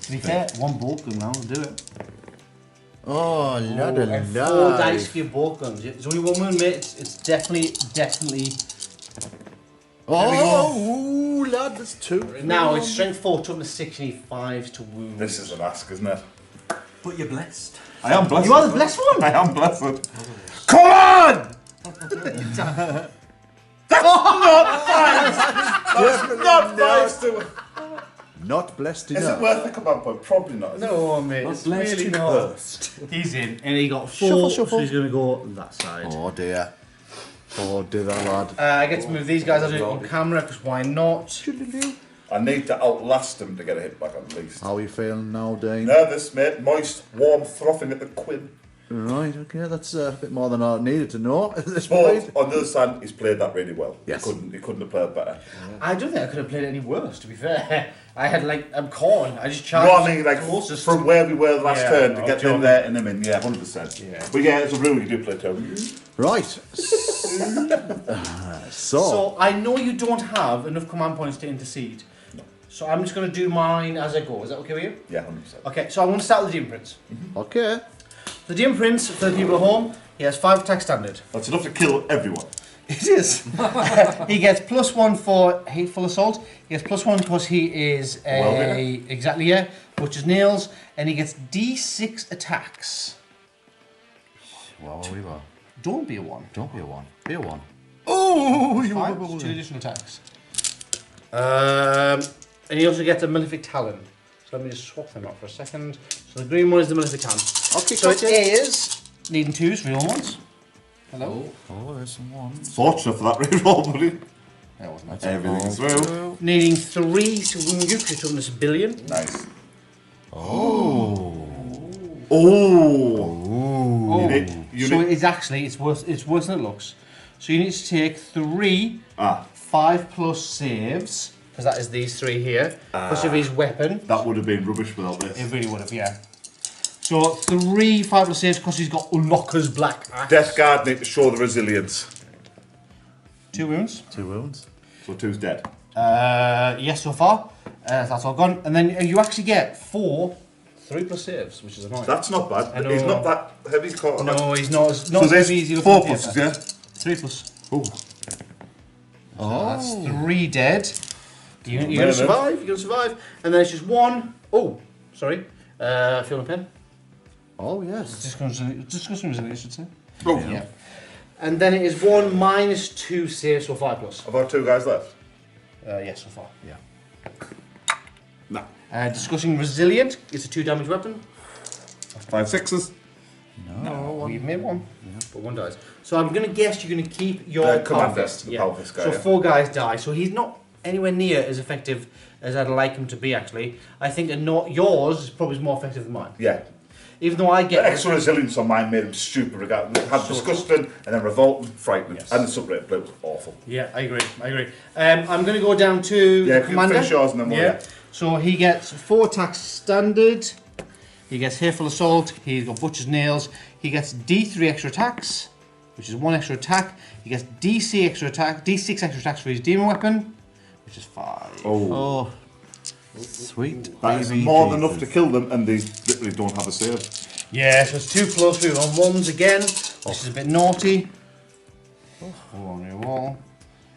To be fair, 1 bolt gun now will do it. Oh, la da And 4 la. dice for your bolt guns. There's only 1 wound, mate. It's definitely. Oh, ooh, lad, there's 2. Now it's strength 4 to up to 6, you need 5 to wound. This is an ask, isn't it? But you're blessed. I am blessed. You are the blessed one! I am blessed. Come on! That's not nice to... Not blessed Is it enough. worth a command point? Probably not. is it? No, mate. Not It's blessed, really you're not. cursed. He's in, and he got 4, Shuffle, shuffle. so he's going to go that side. Oh dear. Oh dear, lad. I get to move these guys. I'll do it on camera, because why not? I need to outlast him to get a hit back at least. How are you feeling now, Dane? Nervous, mate. Moist, warm, frothing at the quid. Right, okay, that's a bit more than I needed to know at this But point. on the other side, he's played that really well. Yes. He couldn't have played better. I don't think I could have played it any worse, to be fair. I had like Khorne. I just You charged. know what I mean? Like closest. from where we were last Yeah, turn to oh, get them there and them in. Yeah, 100%. Yeah. But yeah, it's a rule you do play too. Right. So I know you don't have enough command points to intercede. So I'm just going to do mine as I go. Is that okay with you? Yeah, 100%. Okay, so I'm going to start with the Demon Prince. Okay. The Demon Prince, for the people at home, he has 5 attack standard. That's enough to kill everyone. It is. He gets +1 for Hateful Assault. He gets +1 because he is exactly, yeah, Butcher's Nails, and he gets D6 attacks. Well, we were. Don't be a 1. Don't be a 1. Be a 1. Oh, 5, 2 additional attacks. And he also gets a Malefic Talon. So let me just swap them out for a second. So the green one is the Malefic Talon. Okay, So it is needing 2s, real ones. Hello. Oh, there's some 1s. Fortunate for that reroll, buddy. That wasn't Everything's through. Needing 3 to wound you because you're talking this billion. Nice. Oh. Oh. So it's actually it's worse than it looks. So you need to take 3 Ah, 5+ saves, because that is these 3 here, plus of his weapon. that would have been rubbish without this. It really would have, yeah. So 3 5+ saves because he's got Unlocker's Black Axe. Death Guard need to show the resilience. 2 wounds. 2 wounds. So 2's dead. Yes, so far. That's all gone. And then you actually get 4 3+ saves, which is annoying. That's not bad. I know. He's not that heavy. No, he's not as So there's easy looking 4 on paper. pluses, yeah? 3+. Oh. So that's 3 dead. You're gonna survive. You're gonna survive. And then it's just 1. Oh, sorry. Fiona Pen. Oh, yes. Discussing resilience, I should say. Oh. Yeah. And then it is 1 minus 2 saves, so 5+. About 2 guys left. Yes, so far. Yeah. Nah. Discussing resilient. It's a 2 damage weapon. 5 6s. No, you've made 1. But 1 dies. So I'm gonna guess you're gonna keep your Command power Fist, the Yeah. Power Fist guy, So yeah. 4 guys die. So he's not anywhere near as effective as I'd like him to be. Actually, I think yours is probably more effective than mine. Yeah. Even though I The get extra resilience on mine made him stupid. We had disgusting and then revolting, frightening. Yes. And the subrated blue was awful. Yeah, I agree. I'm going to go down to Yeah, the commander. finish yours and then we'll- yeah. So he gets 4 attacks standard. He gets Hateful Assault. He's got Butcher's Nails. He gets D3 extra attacks, which is 1 extra attack. He gets D6 extra attacks for his demon weapon, which is 5. Oh. Sweet. That is baby more than Jesus. enough to kill them, and they literally don't have a save. Yeah, so it's 2+. We're on 1s again. This is a bit naughty. On your wall.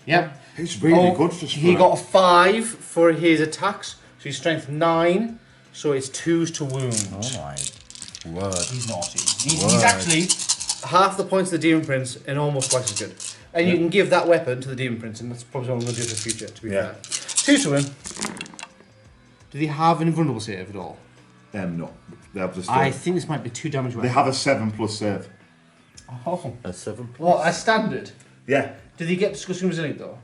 Yep. He's really good for He got a 5 for his attacks, so he's strength 9, so it's 2s to wound. Oh, my word. He's naughty. He's actually half the points of the Demon Prince and almost twice as good. And you can give that weapon to the Demon Prince, and that's probably what I'm going to do in the future, to be fair. 2 to win. Do they have an invulnerable save at all? No. They have just. I think this might be 2 damage They weapon. have a 7+ save. Oh. A 7. Well, as standard. Yeah. Did he get Disgusting Resilient though?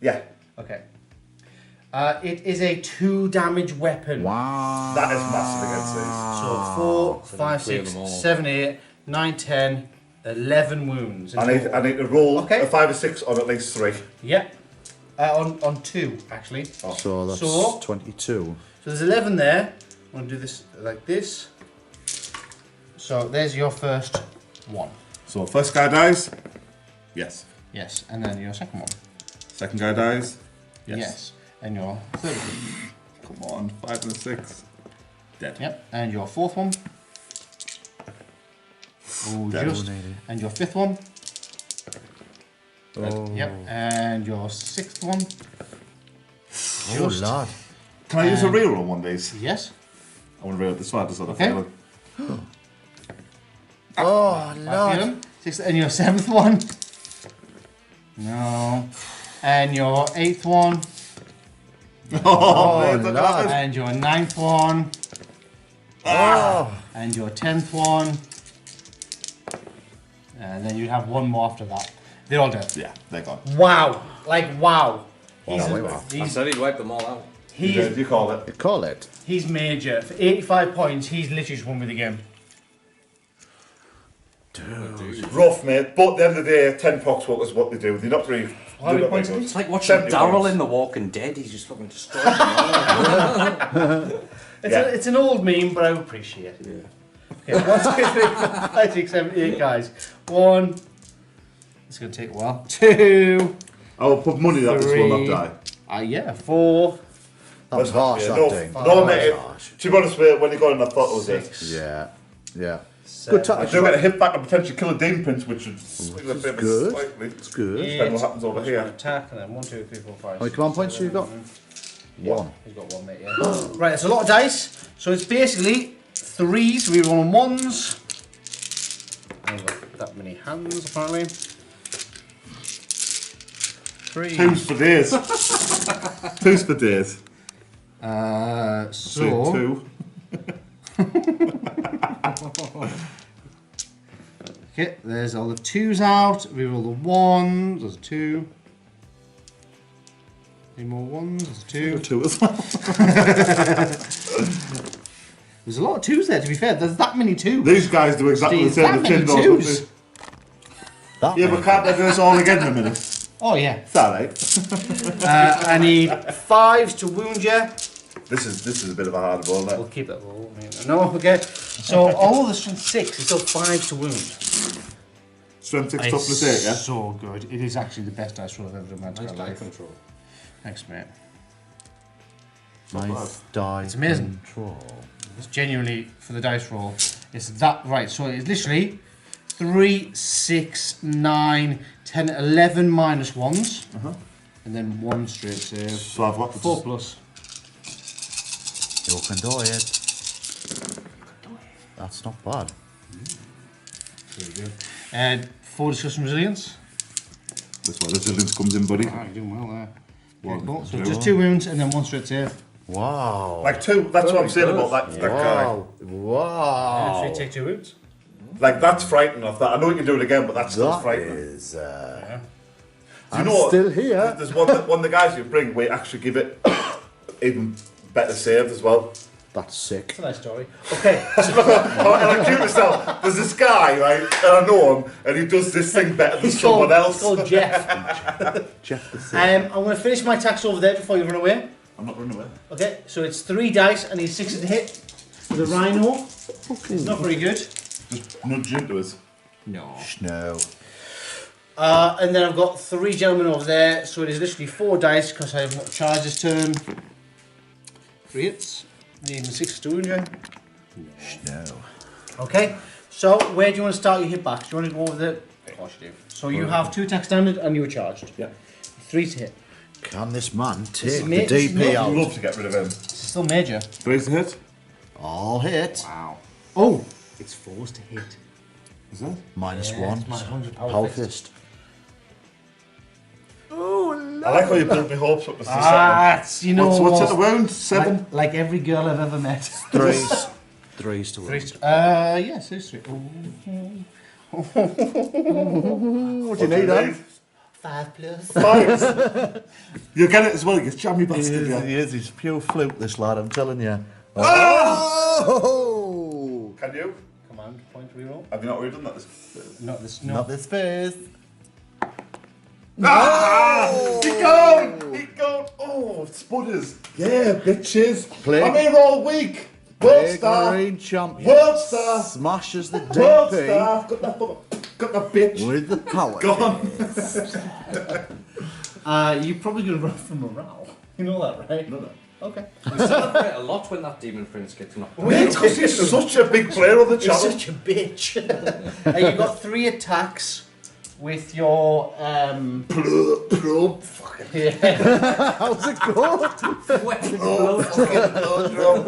Yeah. Okay. It is a 2 damage weapon. Wow. That is massive against these. So 4, 5, clear 6, them all. 7, 8, 9, 10, 11 wounds. in I total. need to roll Okay. a 5 or 6 on at least 3. Yep. On 2, actually. So that's So- 22. So there's 11 there. I'm going to do this like this. So there's your first one. So first guy dies. Yes. Yes. And then your second one. Second guy dies. Yes. And your third one. Come on, 5 and a 6. Dead. Yep. And your fourth one. Oh, Dead. just. And your fifth one. Oh, Yep. And your sixth one. oh lord. Can I use a reroll on one of these? Yes. I want to reroll this one. Just Okay. failing. Oh lord. Feeling. Sixth, and your seventh one. No. And your eighth one. Oh, man, Lord. And your ninth one. Oh. And your 10th one. And then you have one more after that. They're all dead. Yeah, they're gone. Wow. Like, wow. He's, wow. I said he'd wipe them all out. You call it. You call it. he's major. For 85 points, he's literally just won with the game. Rough, mate. But at the end of the day, 10 poxwalkers is what they do. They're not really. How many points are It's like watching 70 Daryl points. in The Walking Dead. He's just fucking destroyed. It's an old meme, but I appreciate it. Okay, 1, 2, 3, 4, 5, 6, 7, 8 guys. 1. It's going to take a while. 2. I will put money that this will not die. Yeah. 4. That was harsh, that No, Dean. no, mate. To be honest with you, when you got in, I thought it was it. 6. Yeah, yeah. 7. Good I touch. do get a hit back and potentially kill a Dean Prince, which would swing the favour good. slightly. It's good. 8. Depending what happens over here. Attack, and then 1, 2, 3, 4, 5. How many command points you got? 1. He's got 1, mate, yeah. Right, it's a lot of dice. So it's basically 3s, we roll on 1s. I haven't got that many hands, apparently. 3. 2's for days. 2's for days. So 2. okay, there's all the 2s out. We roll the 1s. There's a 2. Any more 1s? There's a 2. 2 as well. There's a lot of 2s there. To be fair, there's that many 2s. These guys do exactly the There's same. that The many tin doors, don't 2s. they? That Yeah, but can't they do this all again in a minute? Oh yeah. It's alright. I need 5s to wound you. This is a bit of a hard one, isn't We'll it? keep that roll. No, okay. So all of the strength 6 is still 5 to wound. Strength 6, It's toughness 8, yeah? so good. It is actually the best dice roll I've ever done in my entire Nice die life. control. Thanks, mate. nice die. It's amazing. Control. It's genuinely for the dice roll. It's that right. So it's literally 3, 6, 9, 10, 11 minus 1s, and then 1 straight save. So I've got 4 plus. You can do it. That's not bad. Very good. And 4 discussion resilience. That's why the resilience comes in, buddy. Ah, you're doing well there. One, Okay, cool. So two. just 2 wounds and then 1 straight save. Wow. Like 2, that's what I'm saying about that guy. Wow. Wow. Actually, take 2 wounds. Like, that's frightening off that. I know you can do it again, but that's still That frightening. is. Do you I'm know what? still here. There's one of the guys you bring where you actually give it even better save as well. That's sick. It's a nice story. Okay. And I'm cute myself. There's this guy, right, and I know him, and he does this thing better than someone else. He's called Jeff. Jeff the Sick. I'm going to finish my attacks over there before you run away. I'm not running away. Okay, so it's 3 dice and he's 6 to hit. The rhino. It's not very good. Just nudge into us. No. No. And then I've got 3 gentlemen over there, so it is literally 4 dice because I have not charged this turn. 3 hits. Even 6 to wound you. No. Okay, so where do you want to start your hit back? Do you want to go over the... Of course you do. So you have 2 attack standard and you were charged. Yeah. 3 to hit. Can this man is take ma- the this is DP ma- I'd out? love to get rid of him. This is still major. 3's to hit. All hit. Wow. Oh, it's 4s to hit. Is that? Minus Yeah, 1. it's minus 1 to Power fist. I like how you built my hopes up. It's, you know What's at the what? wound? 7? Like every girl I've ever met. Threes. Threes to win. Yes, it's 3. What do you need, then? 5 plus. 5. You get it as well, you jammy bastard. Yeah. He is. He's pure flute, this lad, I'm telling you. Oh! Can you? Command point reroll. Have you not already done that? Not this. No. Not this face. Ah! He gone! He gone! Oh, spudders. Yeah, bitches. Plague- I'm here all week. World Big star. Marine champion. World star. Smashes the World DP star. Got that bitch. with the power. Gone. You're probably going to run for morale. You know that, right? No. Okay. We celebrate a lot when that demon prince gets knocked out. Because he's such a big player on the You're channel. such a bitch. You've got 3 attacks with your Probe. yeah. How's it going?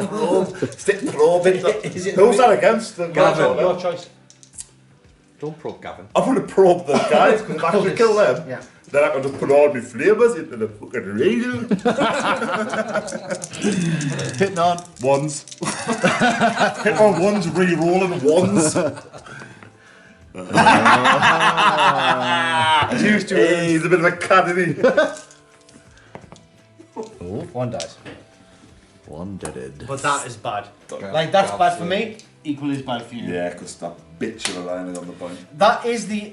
Probe. Stick probe in there. Is it Who's that against? The Gavin. Your choice. Don't probe Gavin. I'm going to probe the guys because if I actually kill them, Yeah. then I can just put all my flavours into the fucking radio. Hitting on. Ones. Hit on ones, re-rolling ones. Choose to Hey, he's a bit of a cat, isn't he? 1 dice. One deaded. But that is bad. Like, that's bad for me, equally as bad for you. Yeah, because that bitch of a lining on the point. That is the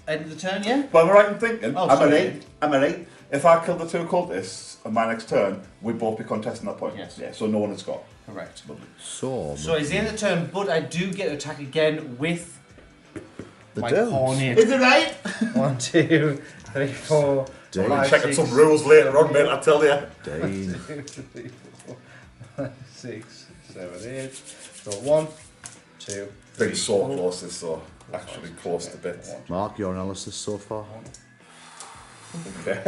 end of the turn, yeah? But I'm right in thinking, Oh, I'm sorry. an 8. If I kill the 2 cultists on my next turn, we'd both be contesting that point. Yes. Yeah, so no one has got. Correct. So So it's the end of the turn, but I do get to attack again with the my dudes. Khorne. Is it right? 1, 2, 3, 4, Dane. 5, Checking 6, some rules later on, mate, I tell you. Dane. 6, 7, 8. So 1, 2, Things so close, this so actually close to bits. Mark, your analysis so far? Okay.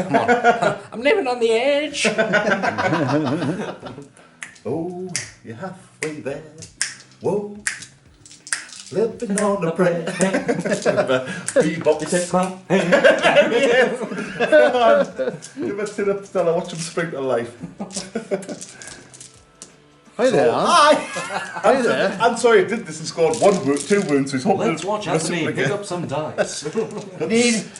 I'm living on the edge. Oh, you're halfway there. Whoa. Living on a prayer. Bebop. Take my hand. Come on. Give it to the fella, watch him spring to life. Hi there. Hi! Hi there. I'm sorry I did this and scored 2 wounds, so he's hoping Let's watch Anthony pick up some dice.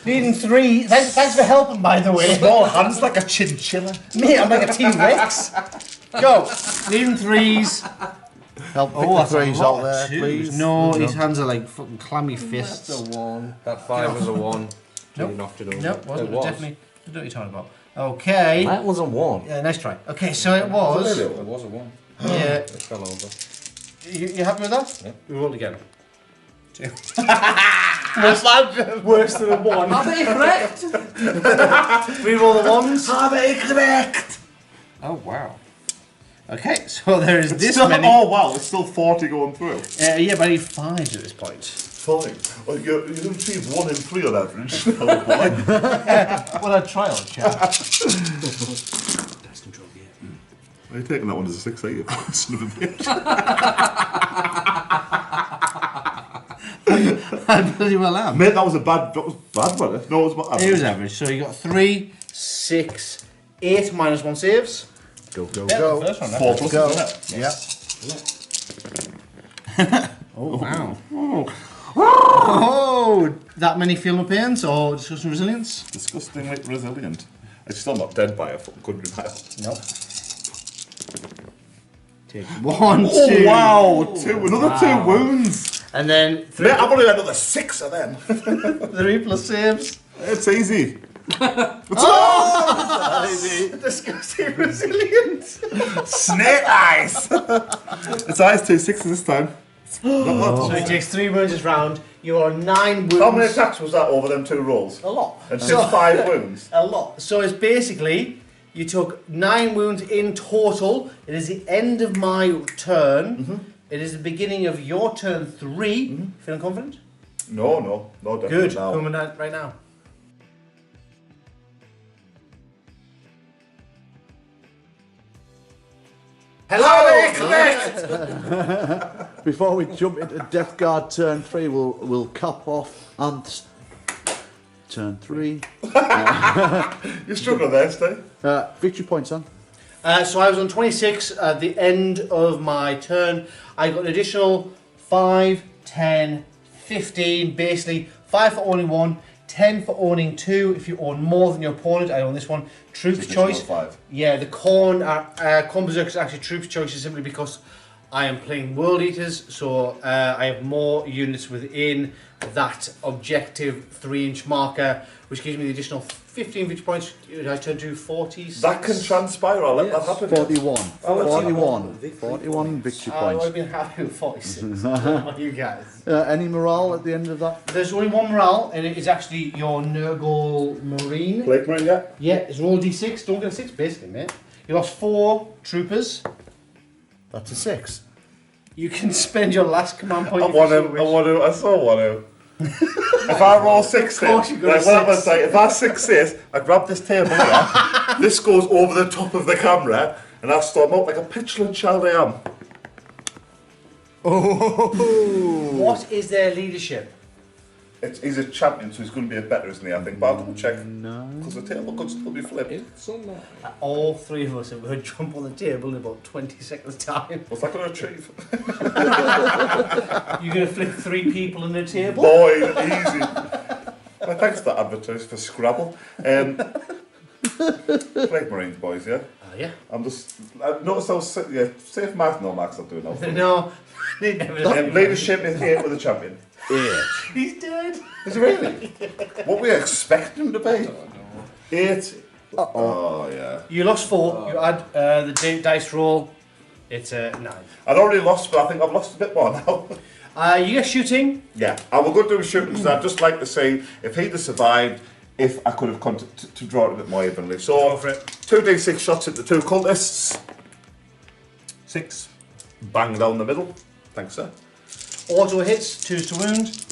Needing 3. Thanks for helping, by the way. small hands like a chinchilla. Me, I'm like a T-Rex. Go. Needing 3s. Help pick the that's a threes lot out there, of twos. please. No, his hands are like fucking clammy fists. That's a 1. That 5 was a 1. Nope. You knocked it over. Nope, wasn't It was. definitely. I don't know what you're talking about. Okay. That was a 1. Yeah, nice try. Okay, so it was. It was a 1. Yeah. It fell over. You happy with that? Yeah. We rolled again. 2. Worse than a 1. Are they correct? We roll the 1s. Are they correct? Oh wow. Okay, so there is this Still, many. oh wow, it's still 40 going through. Yeah, but I need 5s at this point. Fine. Well, you don't achieve 1 in 3 on average. Oh boy. Well, a trial, chap. Dice control, yeah. Are you taking that one as a 6, are you? Son of a bitch. I bloody well am. Mate, that was bad, wasn't it? No, it was It was average. So you got 3, 6, 8 -1 saves. Go, go, Yeah, go. the first one. 4 plus, Go. isn't it? Yeah. Oh wow. Oh, that many feel no pains or disgusting resilience? Disgustingly resilient. It's still not dead by a fucking good mile. Nope. Take 1, 2. Oh wow, 2, another 2 wounds. And then 3, Mate, I've only got another 6 of them. 3 plus saves. It's easy. Disgusting resilient. Snake eyes. It's eyes 2 6s this time. Not much. So he takes 3 wounds this round. You are 9 wounds. How many attacks was that over them 2 rolls? A lot. And 5 wounds. A lot. So it's basically you took 9 wounds in total. It is the end of my turn. It is the beginning of your turn 3. Feeling confident? No, definitely Good. now. Coming out right now. Hello. Before we jump into Death Guard turn 3, we'll cap off Ant's turn 3. You're struggling there, Steve. Victory points on. So I was on 26 at the end of my turn. I got an additional 5, 10, 15, basically 5 for owning 1, 10 for owning 2. If you own more than your opponent, I own this one. Troops choice. 5. Yeah, the Khorne Berserker is actually troops choices simply because I am playing World Eaters, so I have more units within that objective 3-inch marker, which gives me the additional 15 victory points. I turn to 46. That can transpire, I'll let that happen. 41. Oh, 41. 41 victory I would have points. been happy with 46. What about you guys? Any morale at the end of that? There's only one morale, and it is actually your Nurgle Marine. Blake Marine, yeah? Yeah, it's roll d6. Don't get a 6, basically, mate. You lost 4 troopers. That's a 6. You can spend your last command point. I if you so want wish. to, I so want to. If I roll 6 Of course in, you got a like what I'm 6. saying, if I 6 this, I grab this table here, this goes over the top of the camera, and I storm out like a petulant child I am. What is their leadership? He's a champion, so he's going to be a better, isn't he? I think, but I'll double check. No. Because the table could still be flipped. It's on that. All 3 of us are going to jump on the table in about 20 seconds' time. What's that going to achieve? You're going to flip 3 people on the table? Boy, easy. Well, thanks for that advertise for Scrabble. Plague Marines, boys, yeah? Yeah. I'm just noticed I was safe math. No, Max, not doing that. No. Leadership is 8 with the champion. 8. He's dead. Is it really? What were you expecting him to be? 8. Oh, yeah. You lost 4. You add the dice roll. It's a 9. I'd already lost, but I think I've lost a bit more now. You get shooting. Yeah, I will go do a shooting because I'd just like to see if he'd have survived, if I could have come to draw it a bit more evenly. So, Go for it. 2d6 shots at the 2 cultists. 6. Bang down the middle. Thanks, sir. Auto hits, 2s to wound.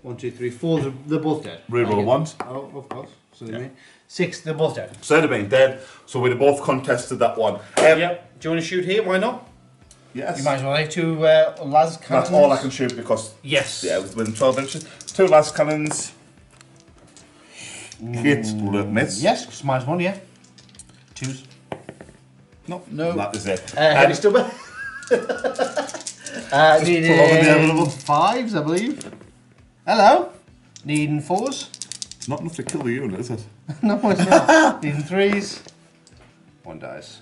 1, 2, 3, 4. They're both dead. Reroll ones. Oh, of course. So they 6. They're both dead. So they'd have been dead, so we'd have both contested that one. Yep. Do you want to shoot here? Why not? Yes. You might as well. 2 las cannons. That's all I can shoot because, Yes. yeah, within 12 inches. 2 las cannons. Hit, miss. Yes, it's -1, yeah. 2s. No. No. That is it. Heavy stubber. pull over the envelope. 5s, I believe. Hello. Needing 4s. It's not enough to kill the unit, is it? No, it's not. Needing 3s. 1 dice.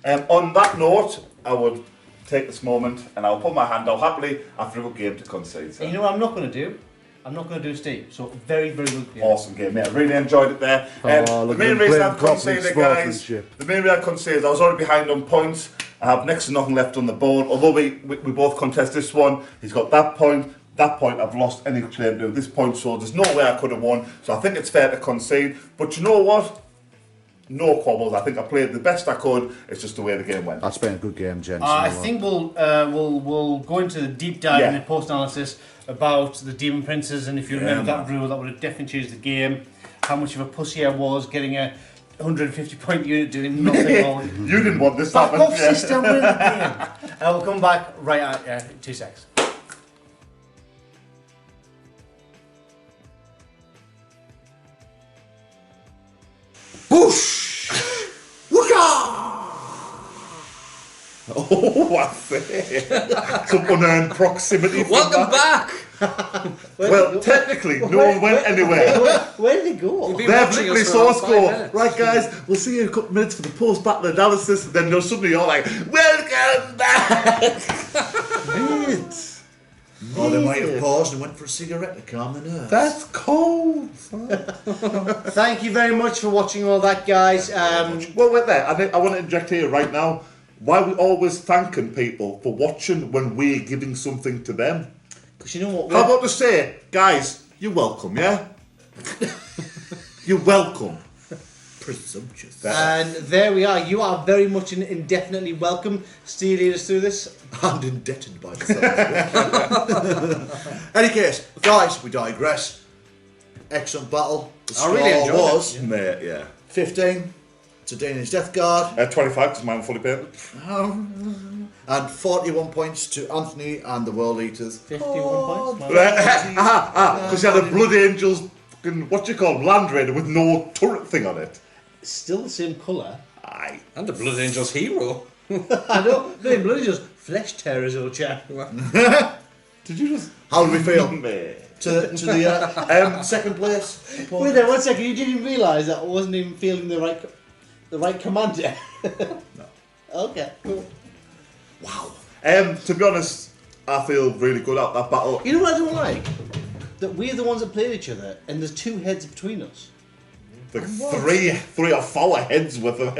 On that note, I would take this moment and I'll put my hand out happily after a good game to concede. So. And you know what I'm not going to do? I'm not going to do Steve. So very, very good game. Awesome game, mate. I really enjoyed it there. Oh, The look main at reason them I playing conceded, properly, guys, sportsmanship. the main reason I conceded, I was already behind on points. I have next to nothing left on the board. Although we both contest this one, he's got that point. That point, I've lost any claim to this point, so there's no way I could have won. So I think it's fair to concede. But you know what? No quabbles. I think I played the best I could. It's just the way the game went. That's been a good game, gents. I think we'll go into the deep dive in the Yeah. post analysis about the Demon Princes, and if you remember that rule, that would have definitely changed the game. How much of a pussy I was getting a 150 point unit doing nothing wrong. You didn't want this to Back happen. off system with the game. I will come back right at 2 seconds. Oh, I say. Some unearned proximity. from Welcome that. back! Well, technically, no one went anywhere. Where did it go? You've been They're watching particularly us for about source 5 go. minutes. Right, guys, we'll see you in a couple of minutes for the post-battle analysis. And then you're suddenly all like, welcome back! Mate. Oh, they might have paused and went for a cigarette to calm the nerves. That's cold. Thank you very much for watching all that, guys. Well, wait there. I want to inject here right now. Why are we always thanking people for watching when we're giving something to them? Because you know what? How about to say, guys, you're welcome, yeah? You're welcome. Presumptuous. And there we are. You are very much indefinitely welcome. Steve, lead us through this. And indebted by the sounds. Any case, guys, we digress. Excellent battle. The I score really enjoyed it. was Mate, yeah. 15 to Danish Death Guard 25 because mine was fully painted. and 41 points to Anthony and the World Eaters. 51 points. Because you had a Blood Angels, fucking, what do you call them, Land Raider with no turret thing on it. Still the same colour. Aye. And the Blood Angels hero. I know. No, bloody just flesh tearers, old chap. Did you just... How do we feel? Mate. to the second place? Wait there, 1 second. You didn't realise that I wasn't even feeling the right commander. No. Okay, cool. Wow. To be honest, I feel really good at that battle. You know what I don't like? That we're the ones that played each other, and there's 2 heads between us. Like three or 4 heads with them.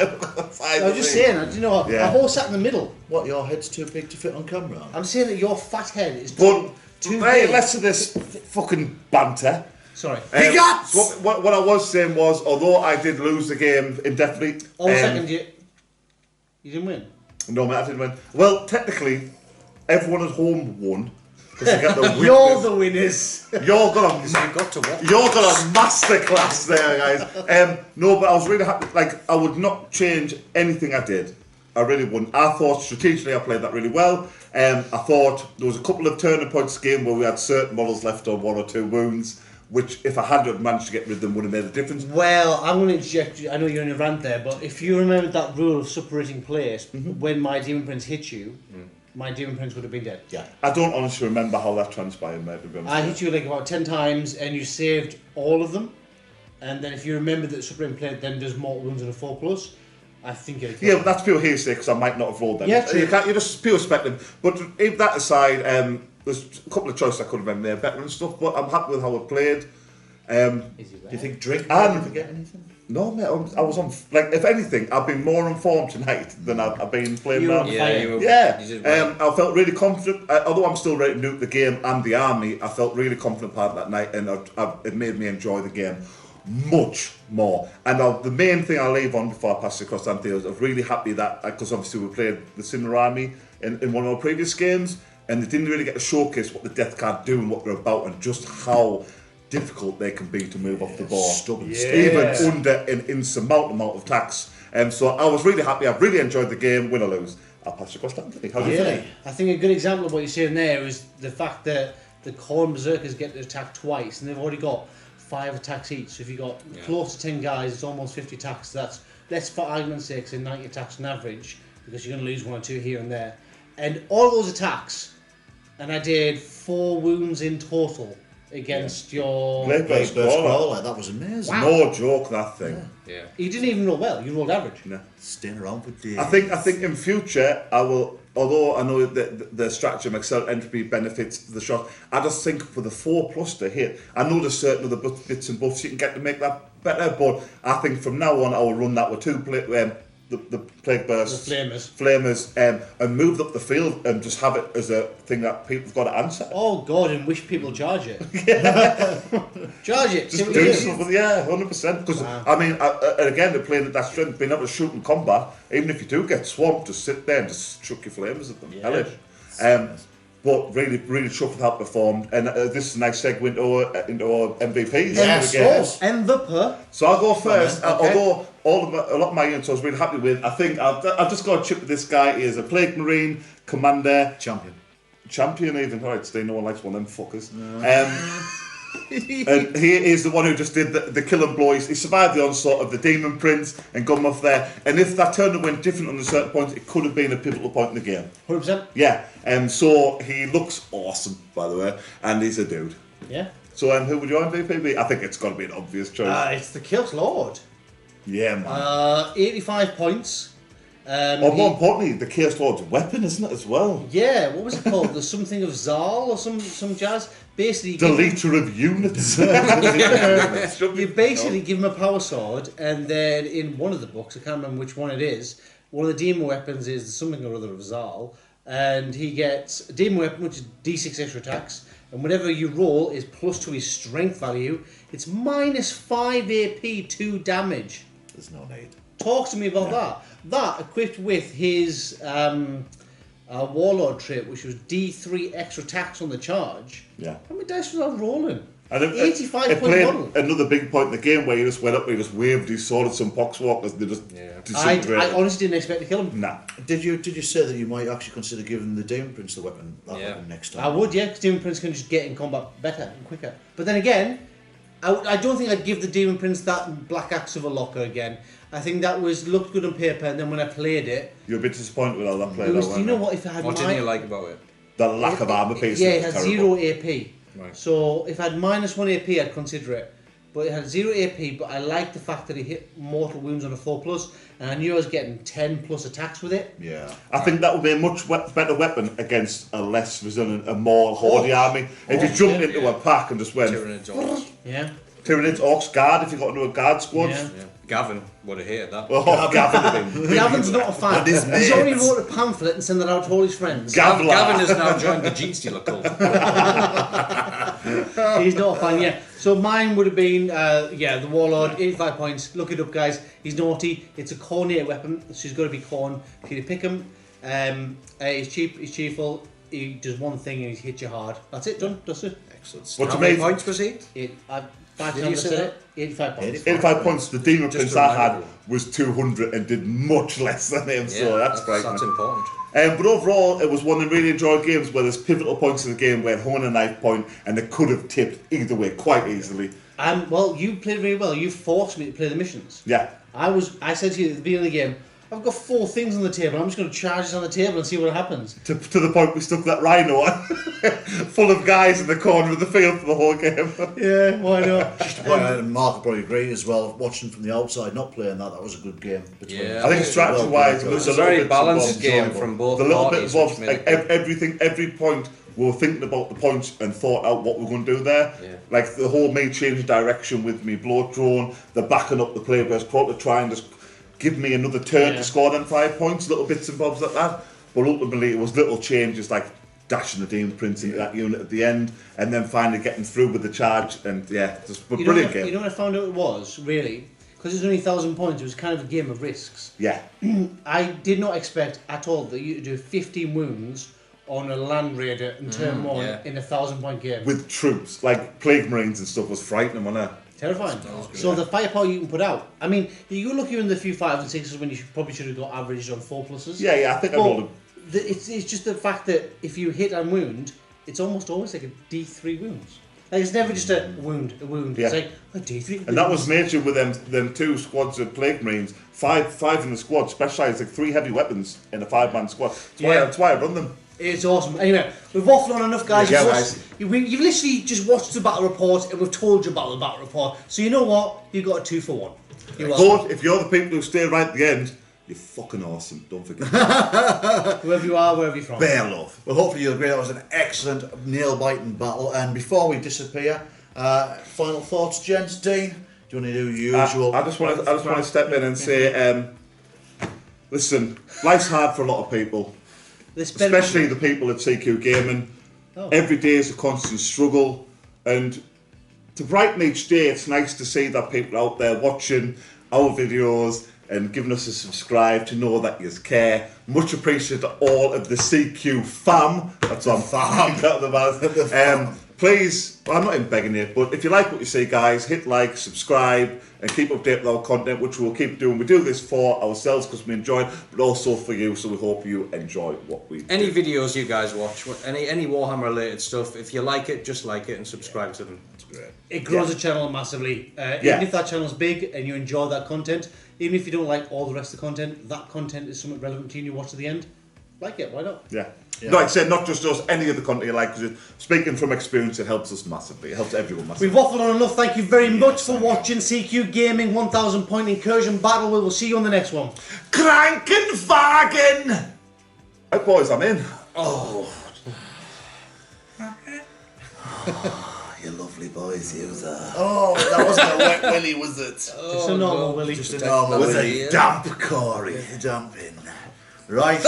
I was just saying, you know, Yeah. I've all sat in the middle. What, your head's too big to fit on camera? I'm saying that your fat head is But, too hey, big. less of this fucking banter. Sorry. So what I was saying was, although I did lose the game indefinitely... Oh, 1 second, you didn't win? No, mate, I didn't win. Well, technically, everyone at home won. Because they got the win. You're the winners. You're gonna... You got to watch. You're got a masterclass there, guys. No, but I was really happy. Like, I would not change anything I did. I really wouldn't. I thought strategically I played that really well. I thought there was a couple of turning points game where we had certain models left on 1 or 2 wounds, which if I had managed to get rid of them would have made a difference. Well, I'm going to interject you. I know you're in a rant there, but if you remember that rule of separating place, when my Demon Prince hit you, my Demon Prince would have been dead. Yeah. I don't honestly remember how that transpired, mate, to be honest. I hit you like about 10 times and you saved all of them. And then if you remember that separating plate then does mortal wounds and a 4+, I think it'll Yeah, but that's pure hearsay because I might not have rolled them. Yeah, true. You're just pure speculative. But if that aside, there's a couple of choices I could have been there better and stuff, but I'm happy with how I played. Do you think drink And- made you forget anything? No, mate, I was on. Like, if anything, I've been more informed tonight than I've been playing You were around. on Yeah, fire. you were. Yeah, You did well. I felt really confident. Although I'm still ready to nuke the game and the army, I felt really confident part of that night, and it made me enjoy the game much more. And the main thing I'll leave on before I pass it across to Anthony is I'm really happy that, because obviously we played the Cinder Army in one of our previous games, and they didn't really get to showcase what the Death Card do and what they're about, and just how difficult they can be to move off the board, stubborn. even under an insurmountable amount of tax. So I was really happy. I've really enjoyed the game. Win or lose, I'll pass it across to Anthony. How do you feel? I think a good example of what you're saying there is the fact that the Khorne Berserkers get to attack twice, and they've already got 5 attacks each. So if you've got close to 10 guys, it's almost 50 attacks. That's, let's for argument's sake, say 90 attacks on average, because you're going to lose 1 or 2 here and there. And all those attacks, and I did 4 wounds in total against your... Bladeburst Burst Crawler. Crawler, that was amazing. Wow. No joke, that thing. Yeah. You didn't even roll well, you rolled average. No. Staying around for days. I think in future I will. Although I know that the stratagem Excel entropy benefits the shot, I just think for the 4+ to hit, I know there's certain other bits and buffs you can get to make that better, but I think from now on I will run that with 2 the Plague Bursts, The Flamers. and move up the field and just have it as a thing that people have got to answer. Oh God, and wish people charge it. Charge it. see Just what you do do. something, yeah, 100%. Because I mean, and again, they're playing at that strength, being able to shoot in combat. Even if you do get swamped, just sit there and just chuck your flames at them. Yeah. Hellish. But really, really chuffed with how it performed. And this is a nice segue into our MVPs. Yes, again. of course. MVP. So I'll go first. Okay. Although a lot of my units I was really happy with, I think I've just got to chip with this guy. He is a Plague Marine Commander. Champion even. Alright, Steve, no one likes one of them fuckers. And he is the one who just did the kill and blow. He survived the onslaught of the Demon Prince and got him off there. And if that tournament went different on a certain point, it could have been a pivotal point in the game. 100%. Yeah, so he looks awesome, by the way, and he's a dude. Yeah. So who would your MVP be? I think it's got to be an obvious choice. It's the Chaos Lord. Yeah, man. 85 points. More importantly, the Chaos Lord's weapon, isn't it, as well? Yeah, what was it called? There's something of Zal or some jazz. Basically, Deleter of units. you basically give him a power sword, and then in one of the books, I can't remember which one it is, one of the demon weapons is something or other of Zal, and he gets a demon weapon, which is D6 extra attacks, and whatever you roll is +2 his strength value. It's -5 AP, 2 damage. There's no need. Talk to me about that. That equipped with his Warlord trait, which was D3 extra attacks on the charge. Yeah. How many dice was I rolling? And 85 it point played model. another big point in the game where he just went up, he just waved his sword at some poxwalkers, and they just I disintegrated. honestly didn't expect to kill him. Nah. Did you say that you might actually consider giving the Demon Prince the weapon, that Yeah. weapon next time? I would, yeah, because Demon Prince can just get in combat better and quicker. But then again, I don't think I'd give the Demon Prince that Black Axe of a locker again. I think that looked good on paper, and then when I played it, You're a bit disappointed with how that played it was, out, you weren't know you? what, if I had What didn't you like about it? The lack of armor pieces. Yeah, it was had terrible. 0 AP. Right. So if I had -1 AP, I'd consider it. But it had 0 AP, but I liked the fact that he hit mortal wounds on a 4+, and I knew I was getting 10+ attacks with it. Yeah. I think that would be a much better weapon against a less resilient, a more hardy army. If you jumped yeah. into a pack and just went Tyranids Orcs. Yeah. Tyranids, Orcs, Guard, if you got into a Guard squad. Yeah. Yeah. Gavin would have hated that. Oh, Gavin would have been. Gavin's not a fan. And his He's already mates. wrote a pamphlet and sent it out to all his friends. Gavin. Gavin has now joined the Gene Stealer cult. He's not a fan, yeah. So mine would have been, the Warlord, 85 points. Look it up, guys. He's naughty. It's a Khorne weapon, so he's got to be Khorne. If you pick him, he's cheap, he's cheerful. He does one thing and he hits you hard. That's it, done. That's it. Excellent. What How to many me, points was he? 5 Did you times I say said that? it. 85 points. 85 points. The Demon Just Prince to I remind had you. was 200 and did much less than him, so that's great. That's important. But overall, it was one of the really enjoyed games where there's pivotal points in the game where it hung a knife point and it could have tipped either way quite easily. Well, you played very well. You forced me to play the missions. Yeah. I said to you at the beginning of the game, I've got 4 things on the table. I'm just going to charge it on the table and see what happens. To the point we stuck that rhino on, full of guys in the corner of the field for the whole game. Yeah, why not? And Mark will probably agree as well. Watching from the outside, not playing that was a good game. Yeah. I think strategy-wise, Well, it It's a very balanced game enjoyable. from both the little bit parties. of which bobs, made like it good. everything, every point we were thinking about the points and thought out what we we're going to do there. Yeah. Like the whole me change direction with me blow drone, the backing up the player's quote to try and just give me another turn Yeah. to score them 5 points, little bits and bobs like that. But ultimately it was little changes like dashing the Demon Prince into that unit at the end and then finally getting through with the charge and just a brilliant game. You know what I found out it was, really? Because it was only 1,000 points, it was kind of a game of risks. Yeah. I did not expect at all that you to do 15 wounds on a Land Raider in turn 1 yeah. in a 1,000-point game. With troops, like Plague Marines and stuff was frightening, wasn't it? Terrifying. So the firepower you can put out. I mean, you go looking in the few 5s and 6s when you probably should have got averaged on 4 pluses. Yeah, I think I But rolled it's just the fact that if you hit and wound, it's almost always like a D3 wounds. Like it's never just a wound. Yeah. It's like a D3. And that was major with them 2 squads of Plague Marines. Five in the squad, specialised like 3 heavy weapons in a 5-man squad. That's why I run them. It's awesome. Anyway, we've waffled on enough, guys. Yeah, You've literally just watched the battle report, and we've told you about the battle report. So you know what? You got a 2 for 1. You're welcome. But if you're the people who stay right at the end, you're fucking awesome. Don't forget. Whoever you are, wherever you're from. Bear love. Well, hopefully you'll agree that was an excellent nail-biting battle. And before we disappear, final thoughts, gents. Dean, do you want to do your usual? I just want to step in and say, listen, life's hard for a lot of people, especially the people at CQ Gaming. Oh. Every day is a constant struggle, and to brighten each day, it's nice to see that people are out there watching our videos and giving us a subscribe to know that you care. Much appreciated to all of the CQ fam. That's what I'm fam. Please, well, I'm not even begging you, but if you like what you see, guys, hit like, subscribe, and keep updated with our content, which we'll keep doing. We do this for ourselves because we enjoy it, but also for you, so we hope you enjoy what we do. Any videos you guys watch, any Warhammer related stuff, if you like it, just like it and subscribe to them. It's great. It grows the channel massively. Even if that channel's big and you enjoy that content, even if you don't like all the rest of the content, that content is something relevant to you and you watch to the end, like it, why not? Yeah. Like I said, not just us, any of the content you like, because speaking from experience, it helps us massively. It helps everyone massively. We've waffled on enough. Thank you very much for watching CQ Gaming 1,000 Point Incursion Battle. We will see you on the next one. Krankenwagen! Right, boys, I'm in. Oh, you lovely boys, you are. Oh, that wasn't a wet willy, was it? Just a normal Willy. Just a normal. It was Willy. a damp Corey. Dumping. Right.